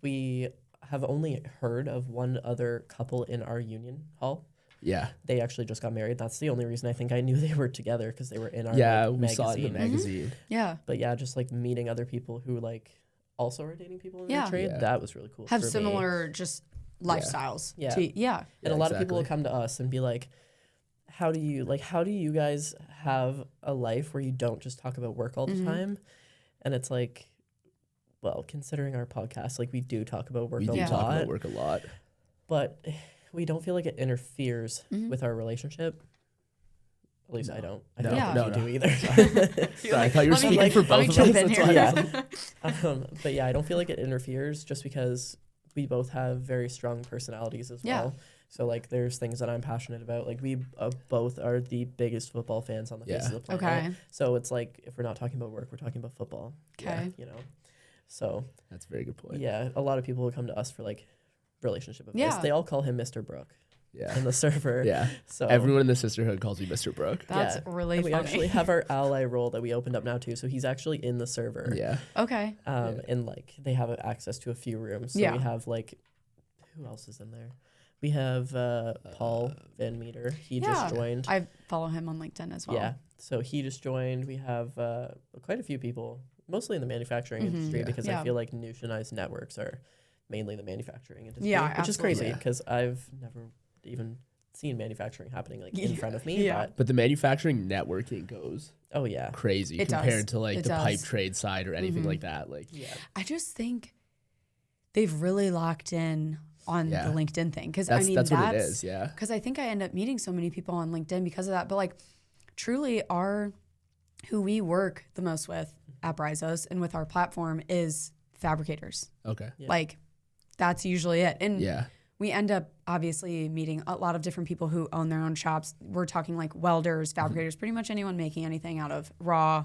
we have only heard of one other couple in our union hall. Yeah. They actually just got married. That's the only reason I think I knew they were together, because they were in our
we
magazine.
saw it in the magazine.
Yeah.
But yeah, just like meeting other people who like also are dating people in their trade, that was really cool.
Have similar just lifestyles.
And a lot of people will come to us and be like, how do you guys have a life where you don't just talk about work all the time? And it's like, well, considering our podcast, like we do talk about work a lot, but we don't feel like it interferes with our relationship. At least I don't. I don't think you do either.
Sorry, I thought you were speaking for both of us.
But yeah, I don't feel like it interferes just because we both have very strong personalities as well. So like there's things that I'm passionate about. Like we both are the biggest football fans on the face of the planet.
Okay.
So it's like if we're not talking about work, we're talking about football.
Okay.
You know. So
that's a very good point.
Yeah, a lot of people will come to us for like relationship advice. They all call him Mr. Brooke. In the server. Yeah. So
everyone in the sisterhood calls you Mr. Brooke.
That's really funny.
We actually have our ally role that we opened up now too. So he's actually in the server.
Yeah.
Okay.
And like they have access to a few rooms. So we have like, who else is in there? We have Paul Van Meter. He just joined.
I follow him on LinkedIn as well.
Yeah. So he just joined. We have quite a few people, mostly in the manufacturing industry, because I feel like Nush and I's networks are mainly the manufacturing industry.
Yeah,
which is crazy because I've never even seen manufacturing happening like in front of me.
But the manufacturing networking goes crazy compared to like the pipe trade side or anything like that. Like
I just think they've really locked in on the LinkedIn thing, because I mean that's what it is. Because I think I end up meeting so many people on LinkedIn because of that. But like truly who we work the most with at Bryzos and with our platform is fabricators.
Okay.
Like that's usually it. And we end up obviously meeting a lot of different people who own their own shops. We're talking like welders, fabricators, pretty much anyone making anything out of raw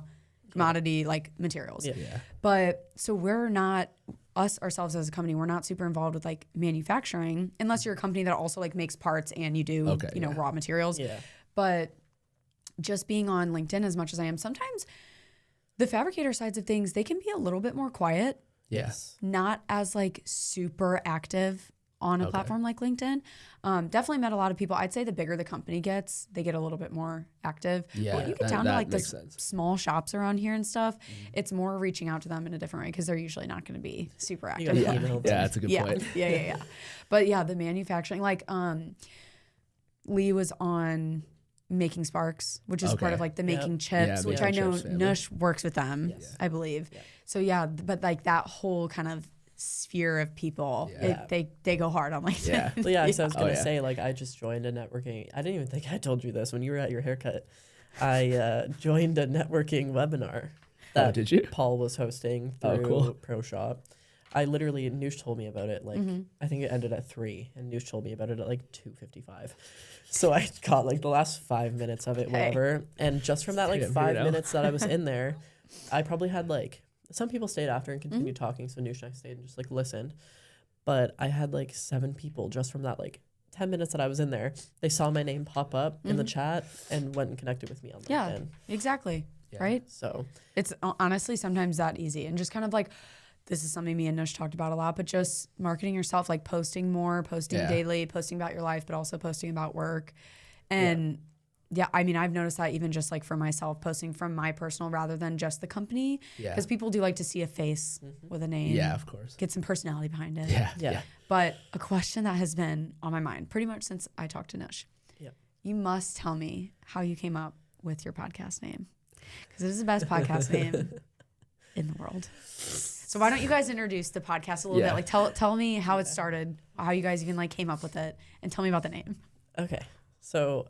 commodity like materials. But so we're not, ourselves as a company, we're not super involved with like manufacturing unless you're a company that also like makes parts and you do, raw materials. But just being on LinkedIn as much as I am, sometimes the fabricator sides of things, they can be a little bit more quiet.
Yes.
Not as like super active on a platform like LinkedIn. Definitely met a lot of people. I'd say the bigger the company gets, they get a little bit more active.
Yeah.
When you get down to like the small shops around here and stuff, it's more reaching out to them in a different way because they're usually not going to be super active.
Yeah, that's a good point.
Yeah. But yeah, the manufacturing, like Lee was on Making Sparks, which is part of like the Making Chips, which I know Nush works with them, I believe. Yeah. So yeah, but like that whole kind of sphere of people, they go hard on LinkedIn.
Yeah. Well, yeah, so I was gonna say, like, I just joined a networking. I didn't even think I told you this when you were at your haircut. I joined a networking webinar that
did you?
Paul was hosting through Pro Shop. I literally, Nush told me about it, like, I think it ended at 3, and Nush told me about it at, like, 2:55. So I got, like, the last 5 minutes of it, whatever. And just from that, like, 5 minutes that I was in there, I probably had, like, some people stayed after and continued talking, so Nush and I stayed and just, like, listened. But I had, like, 7 people just from that, like, 10 minutes that I was in there. They saw my name pop up in the chat and went and connected with me on LinkedIn.
Yeah, exactly. Yeah. Right?
So
it's honestly sometimes that easy. And just kind of, like, this is something me and Nush talked about a lot, but just marketing yourself, like posting more, posting daily, posting about your life, but also posting about work. And I mean, I've noticed that even just like for myself, posting from my personal rather than just the company. Because people do like to see a face with a name.
Yeah, of course.
Get some personality behind it.
Yeah.
But a question that has been on my mind pretty much since I talked to Nush. Yeah. You must tell me how you came up with your podcast name. Because it is the best podcast name in the world. So why don't you guys introduce the podcast a little bit? Like tell me how it started, how you guys even like came up with it, and tell me about the name.
Okay. So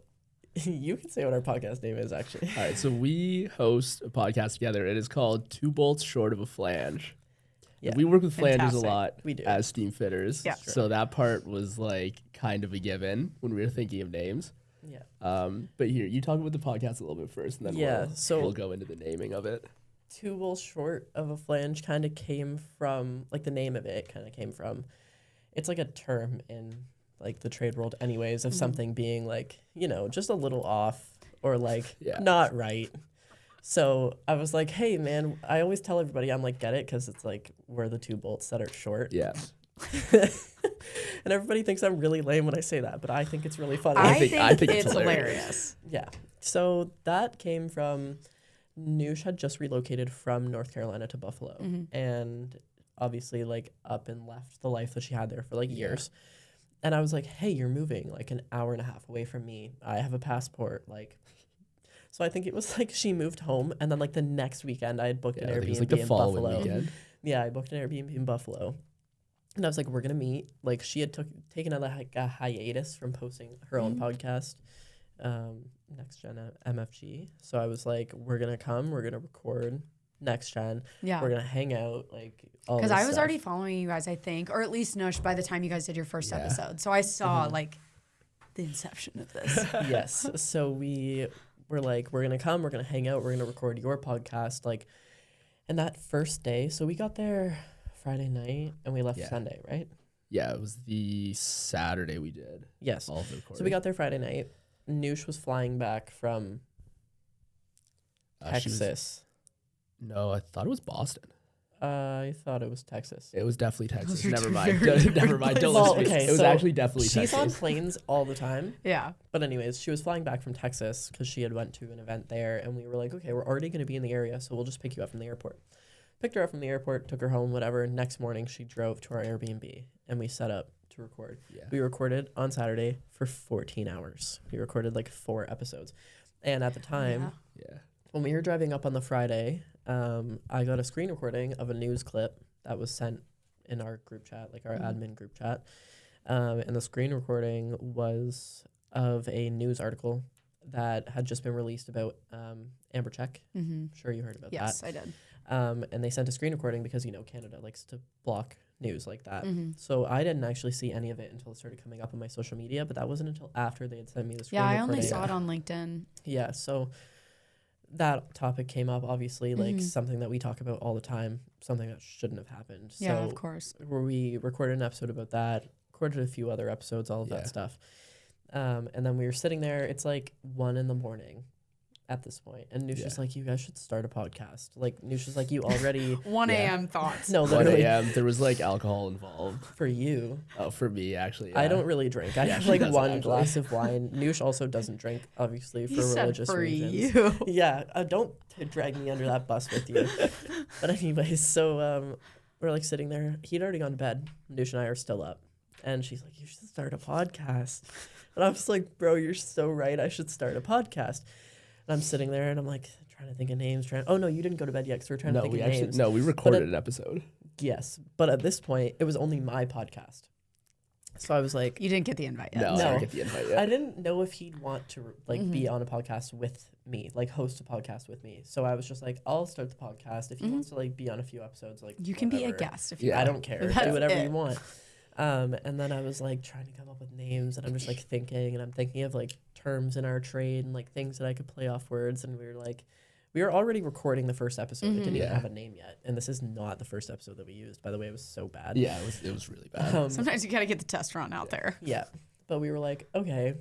you can say what our podcast name is, actually.
All right. So we host a podcast together. It is called Two Bolts Short of a Flange. Yeah. We work with flanges a lot as steam fitters. Yeah. So that part was like kind of a given when we were thinking of names. Yeah. But here, you talk about the podcast a little bit first, and then we'll go into the naming of it.
Two bolts short of a flange kind of came from, like, the name of it kind of came from, it's like a term in like the trade world anyways of something being like, you know, just a little off or like not right. So I was like, hey man, I always tell everybody I'm like, get it, because it's like we're the two bolts that are short.
Yeah.
And everybody thinks I'm really lame when I say that, but I think it's really funny.
I think it's hilarious.
Yeah. So that came from Nush had just relocated from North Carolina to Buffalo, and obviously like up and left the life that she had there for like years. And I was like, hey, you're moving like an hour and a half away from me. I have a passport. Like, so I think it was like she moved home, and then like the next weekend I had booked an Airbnb in Buffalo. Yeah, I booked an Airbnb in Buffalo. And I was like, we're going to meet. Like, she had taken a hiatus from posting her own podcast, Next Gen MFG. So I was like, we're going to come. We're going to record Next Gen. Yeah. We're going to hang out. Like, all this
Because I was already following you guys, I think, or at least Nush by the time you guys did your first episode. So I saw, like, the inception of this.
Yes. So we were like, we're going to come. We're going to hang out. We're going to record your podcast. Like, and that first day, so we got there Friday night and we left Sunday, right?
Yeah, it was the Saturday we did.
Yes. All of the recording. So we got there Friday night. Nush was flying back from Texas.
No, I thought it was Boston.
I thought it was Texas.
It was definitely Texas. Never mind. Never mind. Don't listen to me. It was actually definitely Texas.
She's on planes all the time.
Yeah.
But anyways, she was flying back from Texas because she had went to an event there, and we were like, okay, we're already going to be in the area, so we'll just pick you up from the airport. Picked her up from the airport, took her home, whatever. Next morning, she drove to our Airbnb, and we set up to record. Yeah. We recorded on Saturday for 14 hours. We recorded like 4 episodes. And at the time, when we were driving up on the Friday, I got a screen recording of a news clip that was sent in our group chat, like our admin group chat. And the screen recording was of a news article that had just been released about Amber Check. I'm sure you heard about that.
Yes, I did.
And they sent a screen recording because, you know, Canada likes to block news like that. So I didn't actually see any of it until it started coming up on my social media, but that wasn't until after they had sent me the screen recording.
Yeah, I only saw it on LinkedIn.
Yeah, so that topic came up, obviously, like something that we talk about all the time, something that shouldn't have happened.
Yeah, so of course.
We recorded an episode about that, recorded a few other episodes, all of that stuff. And then we were sitting there, it's like 1 a.m. at this point. And Nush is
Yeah.
like, you guys should start a podcast. Like, Nush is like, you already...
1
Yeah.
a.m. thoughts.
No,
1
literally.
a.m. There was like alcohol involved.
For you.
Oh, for me, actually.
I
yeah.
don't really drink. I
Yeah,
have
she
like
doesn't
one
actually.
glass of wine. Nush also doesn't drink, obviously, for
You said
religious
for
reasons.
you.
Yeah, don't drag me under that bus with you. But anyways, so we're like sitting there. He'd already gone to bed. Nush and I are still up. And she's like, you should start a podcast. And I was like, bro, you're so right. I should start a podcast. And I'm sitting there and I'm like trying to think of names. Oh, no, you didn't go to bed yet because we're trying to think of names.
No, we recorded an episode.
Yes. But at this point, it was only my podcast. So I was like,
You didn't get the invite yet.
No, I
No.
didn't get the invite yet.
I didn't know if he'd want to like be on a podcast with me, like host a podcast with me. So I was just like, I'll start the podcast. If he wants to like be on a few episodes, like
You can be a
whatever.
guest if you
Yeah.
I
want.
don't care.
That's
Do whatever
it.
you want. And then I was like trying to come up with names, and I'm just like thinking, and I'm thinking of like terms in our trade and like things that I could play off words. And we were already recording the first episode. It didn't even
Yeah.
have a name yet. And this is not the first episode that we used. By the way, it was so bad.
Yeah, it was really bad.
Sometimes you got to get the test run out there.
Yeah. But we were like, okay,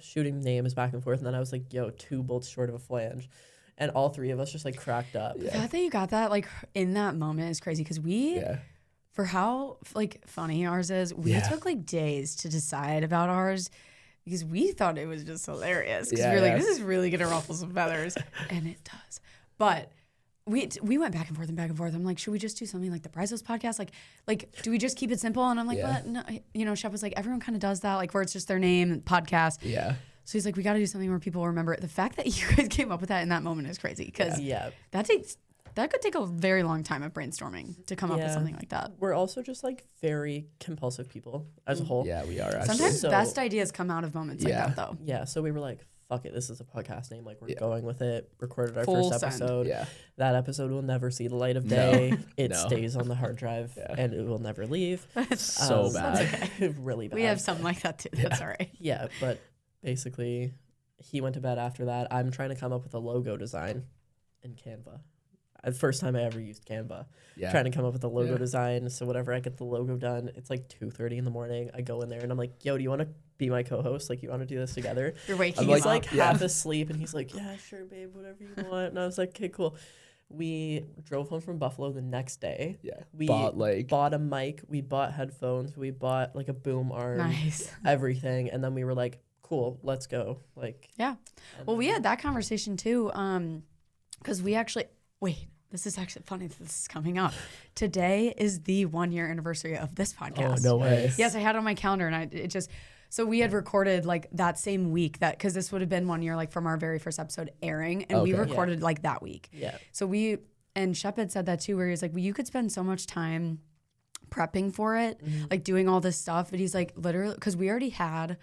shooting names back and forth. And then I was like, yo, 2 bolts short of a flange. And all 3 of us just like cracked up.
The fact that you got that like in that moment is crazy because we,
Yeah.
for how like funny ours is, we
Yeah.
took like days to decide about ours because we thought it was just hilarious because
Yeah,
we were like,
yeah.
this is really gonna ruffle some feathers, and it does. But we went back and forth and back and forth. I'm like, should we just do something like the Bryzos podcast? Like, do we just keep it simple? And I'm like,
Yeah.
but no, you know, Shep was like, everyone kind of does that, like where it's just their name, podcast.
Yeah.
So he's like, we got to do something where people remember it. The fact that you guys came up with that in that moment is crazy because
Yeah.
that could take a very long time of brainstorming to come up with
Yeah.
something like that.
We're also just like very compulsive people as a whole.
Yeah, we are actually.
Sometimes
So-
best ideas come out of moments like
Yeah.
that, though.
Yeah. So we were like, fuck it. This is a podcast name. Like, we're
Yeah.
going with it. Recorded our
Full
first
send.
episode.
Yeah.
That episode will never see the light of
No.
day. It
No.
stays on the hard drive
Yeah.
and it will never leave.
So bad.
Really bad.
We have something like that too. That's all right.
Yeah, but basically, he went to bed after that. I'm trying to come up with a logo design in Canva. The first time I ever used Canva.
Yeah.
Trying to come up with a logo
Yeah.
design. So whenever I get the logo done, it's like 2:30 in the morning. I go in there and I'm like, yo, do you want to be my co-host? Like, you want to do this together?
You're waking
I'm
him
He's
up.
like
Yeah.
half asleep and he's like, yeah, sure, babe, whatever you want. And I was like, okay, cool. We drove home from Buffalo the next day.
Yeah.
We
bought
a mic. We bought headphones. We bought like a boom arm.
Nice.
Everything. And then we were like, cool, let's go. Like,
Yeah.
and
Well, we
then-
had that conversation too, because we actually this is actually funny that this is coming up. Today is the 1-year anniversary of this
Oh,
podcast.
no way.
Yes, I had it on my calendar, and so we had recorded like that same week because this would have been 1 year like from our very first episode airing, and we
Okay.
recorded like that week.
Yeah.
So and Shep had said that too, where he's like, well, you could spend so much time prepping for it, like doing all this stuff. But he's like, literally, because we already had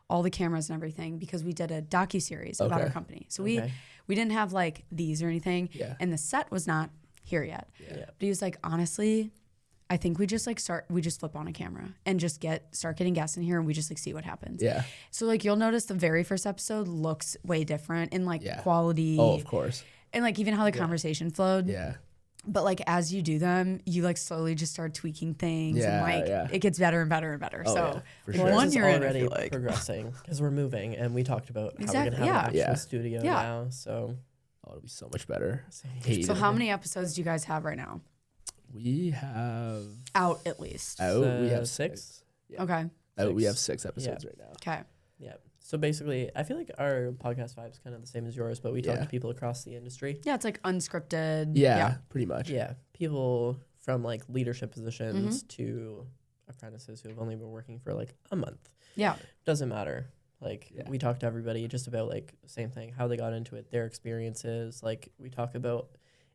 all the cameras and everything because we did a docuseries about our
Okay.
company. So
Okay.
we didn't have like these or anything.
Yeah.
And the set was not here yet.
Yeah.
But he was like, honestly, I think we just flip on a camera and just start getting guests in here and we just like see what happens.
Yeah.
So like you'll notice the very first episode looks way different in like
Yeah.
quality
Oh, of course.
and like even how the conversation flowed.
Yeah.
But like as you do them, you like slowly just start tweaking things
Yeah,
and like
yeah.
it gets better and better and better.
Oh,
so
yeah, for
like,
sure.
one
Ours is
year in, I
already
feel like.
progressing because we're moving and we talked about how we're
Exactly,
going to have an actual
yeah.
studio
Yeah.
now. So
Oh, it'll be so much better.
Hate
So
it.
how many episodes do you guys have right now?
We have
Out at least.
we have
6.
Yeah.
Okay.
We have
6.
6 episodes right now.
Okay.
Yeah. So basically, I feel like our podcast vibe is kind of the same as yours, but we talk
Yeah.
to people across the industry.
Yeah, it's like unscripted.
Yeah, pretty much.
Yeah. People from like leadership positions to apprentices who have only been working for like a month.
Yeah.
Doesn't matter. Like
Yeah.
we talk to everybody just about like the same thing, how they got into it, their experiences. Like we talk about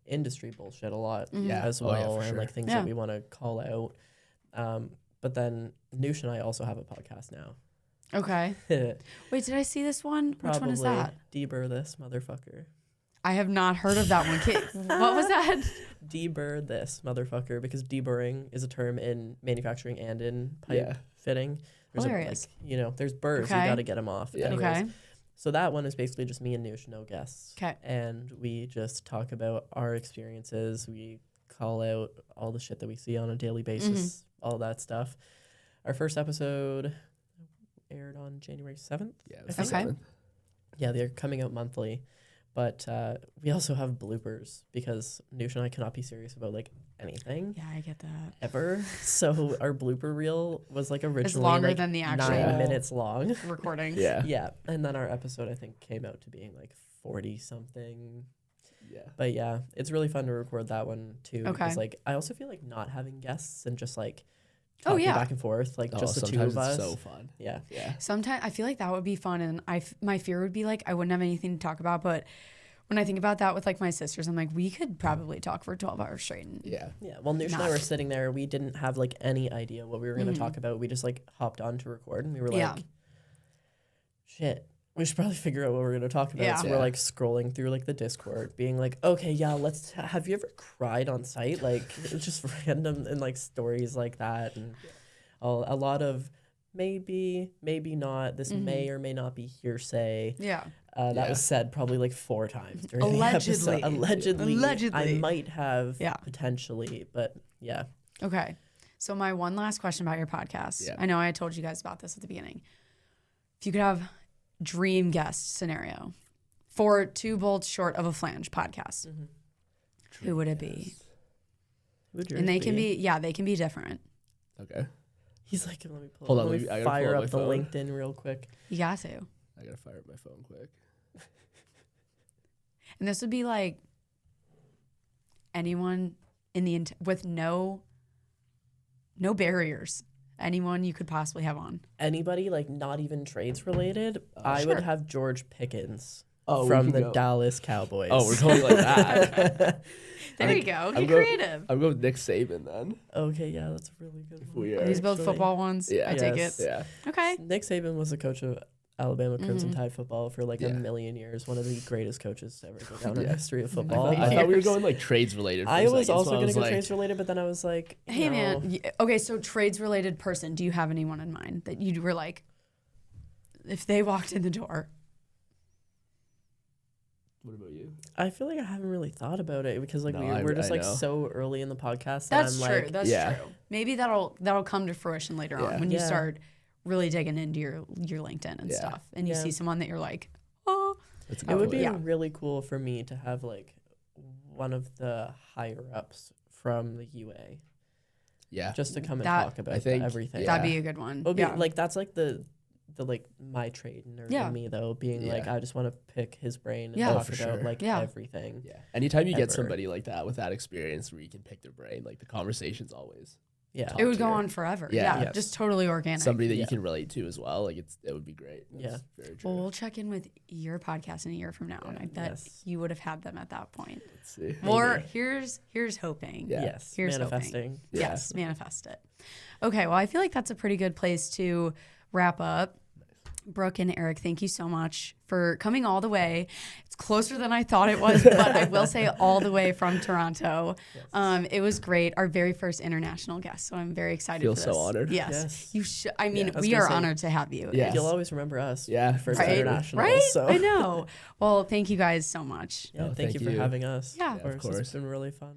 industry bullshit a lot
Yeah.
as
Oh, yeah,
well,
for
and
sure.
like things
Yeah.
that we want to call out. But then Nush and I also have a podcast now.
Okay. Wait, did I see this one? Which one is that?
Deburr this motherfucker.
I have not heard of that one. What was that?
Deburr this motherfucker, because deburring is a term in manufacturing and in pipe
Yeah.
fitting. There's
Hilarious.
there's burrs.
Okay.
You got to get them off.
Yeah.
Anyways,
Okay.
So that one is basically just me and Nush, no guests.
'Kay.
And we just talk about our experiences. We call out all the shit that we see on a daily basis, all that stuff. Our first episode aired on January 7th.
Yeah,
I
that's
think.
the
Okay.
7th.
Yeah, they're coming out monthly. But we also have bloopers because Nush and I cannot be serious about like anything.
Yeah, I get that.
Ever. So our blooper reel was like originally
It's longer
like
than the actual
9 minutes long.
recording.
Yeah.
Yeah. And then our episode I think came out to being like 40 something.
Yeah.
But yeah, it's really fun to record that one too.
Okay.
Because like I also feel like not having guests and just like
Oh,
talking
yeah.
back and forth, like just the two of us.
It's so fun.
Yeah.
Yeah.
Sometimes I feel like that would be fun, and my fear would be like I wouldn't have anything to talk about. But when I think about that with like my sisters, I'm like, we could probably talk for 12 hours straight. And
Yeah.
Yeah. Well, Nush and I were sitting there. We didn't have like any idea what we were going to talk about. We just like hopped on to record and we were
Yeah.
like, shit, we should probably figure out what we're going to talk about.
Yeah.
So we're like scrolling through like the Discord being like, okay, yeah, have you ever cried on site? Like it's just random and like stories like that. And a lot of maybe not, this may or may not be hearsay.
yeah.
That was said probably like 4 times during the episode. Allegedly. I might have potentially, but yeah.
Okay. So my one last question about your podcast.
Yeah.
I know I told you guys about this at the beginning. If you could have dream guest scenario for Two Bolts Short of a Flange podcast, who would it be? And they can be different.
Okay.
He's like, let me pull.
Hold on,
let me
I gotta
fire
pull
up
up
the
my phone.
LinkedIn real quick.
You got to.
I gotta fire up my phone quick.
And this would be like anyone in the with no barriers. Anyone you could possibly have on.
Anybody like not even trades related. I would have George Pickens from the Dallas Cowboys.
Oh, we're going like that.
There you go. Get creative.
I'm going with Nick Saban then.
Okay, yeah, that's a really good one.
We are.
These both football ones.
Yeah.
I take it.
Yeah.
Okay.
Nick Saban was the coach of Alabama Crimson Tide football for like a million years. One of the greatest coaches to ever go down in the history of football.
I thought we were going like trades related.
I was also going to go trades related, but then I was like,
hey man, okay, so trades related person. Do you have anyone in mind that you were like, if they walked in the door?
What about you?
I feel like I haven't really thought about it because like
No,
we're just
I
like
know.
so early in the podcast.
That's
that I'm
true.
Like,
That's
Yeah.
true. Maybe that'll come to fruition later on when you start really digging into your LinkedIn and stuff, and you see someone that you're like, oh.
It would be really cool for me to have like one of the higher ups from the UA.
Yeah.
Just to come and talk about everything.
That'd be a good one.
It would be, like that's like the like my trade nerd in me though, being like I just want to pick his brain and talk about like everything.
Yeah. Anytime you get somebody like that with that experience where you can pick their brain, like the conversation's always
it would go on forever. Yeah. Just totally organic.
Somebody that you can relate to as well. Like it would be great. That's very true.
Well, we'll check in with your podcast in a year from now, and I bet you would have had them at that point.
Let's see.
Or here's hoping.
Yeah.
Yes.
Here's
manifesting.
Hoping. Yes, manifest it. Okay, well, I feel like that's a pretty good place to wrap up. Brooke and Eric, thank you so much for coming all the way. It's closer than I thought it was, but I will say all the way from Toronto. Yes. It was great. Our very first international guest, so I'm very excited for this.
Feel so honored.
Yes. You should. I mean, we are honored to have you.
Yeah.
You'll always remember us.
Yeah.
First international.
Right?
So.
I know. Well, thank you guys so much.
Yeah, thank you for having us.
Yeah.
Of course.
It's been really fun.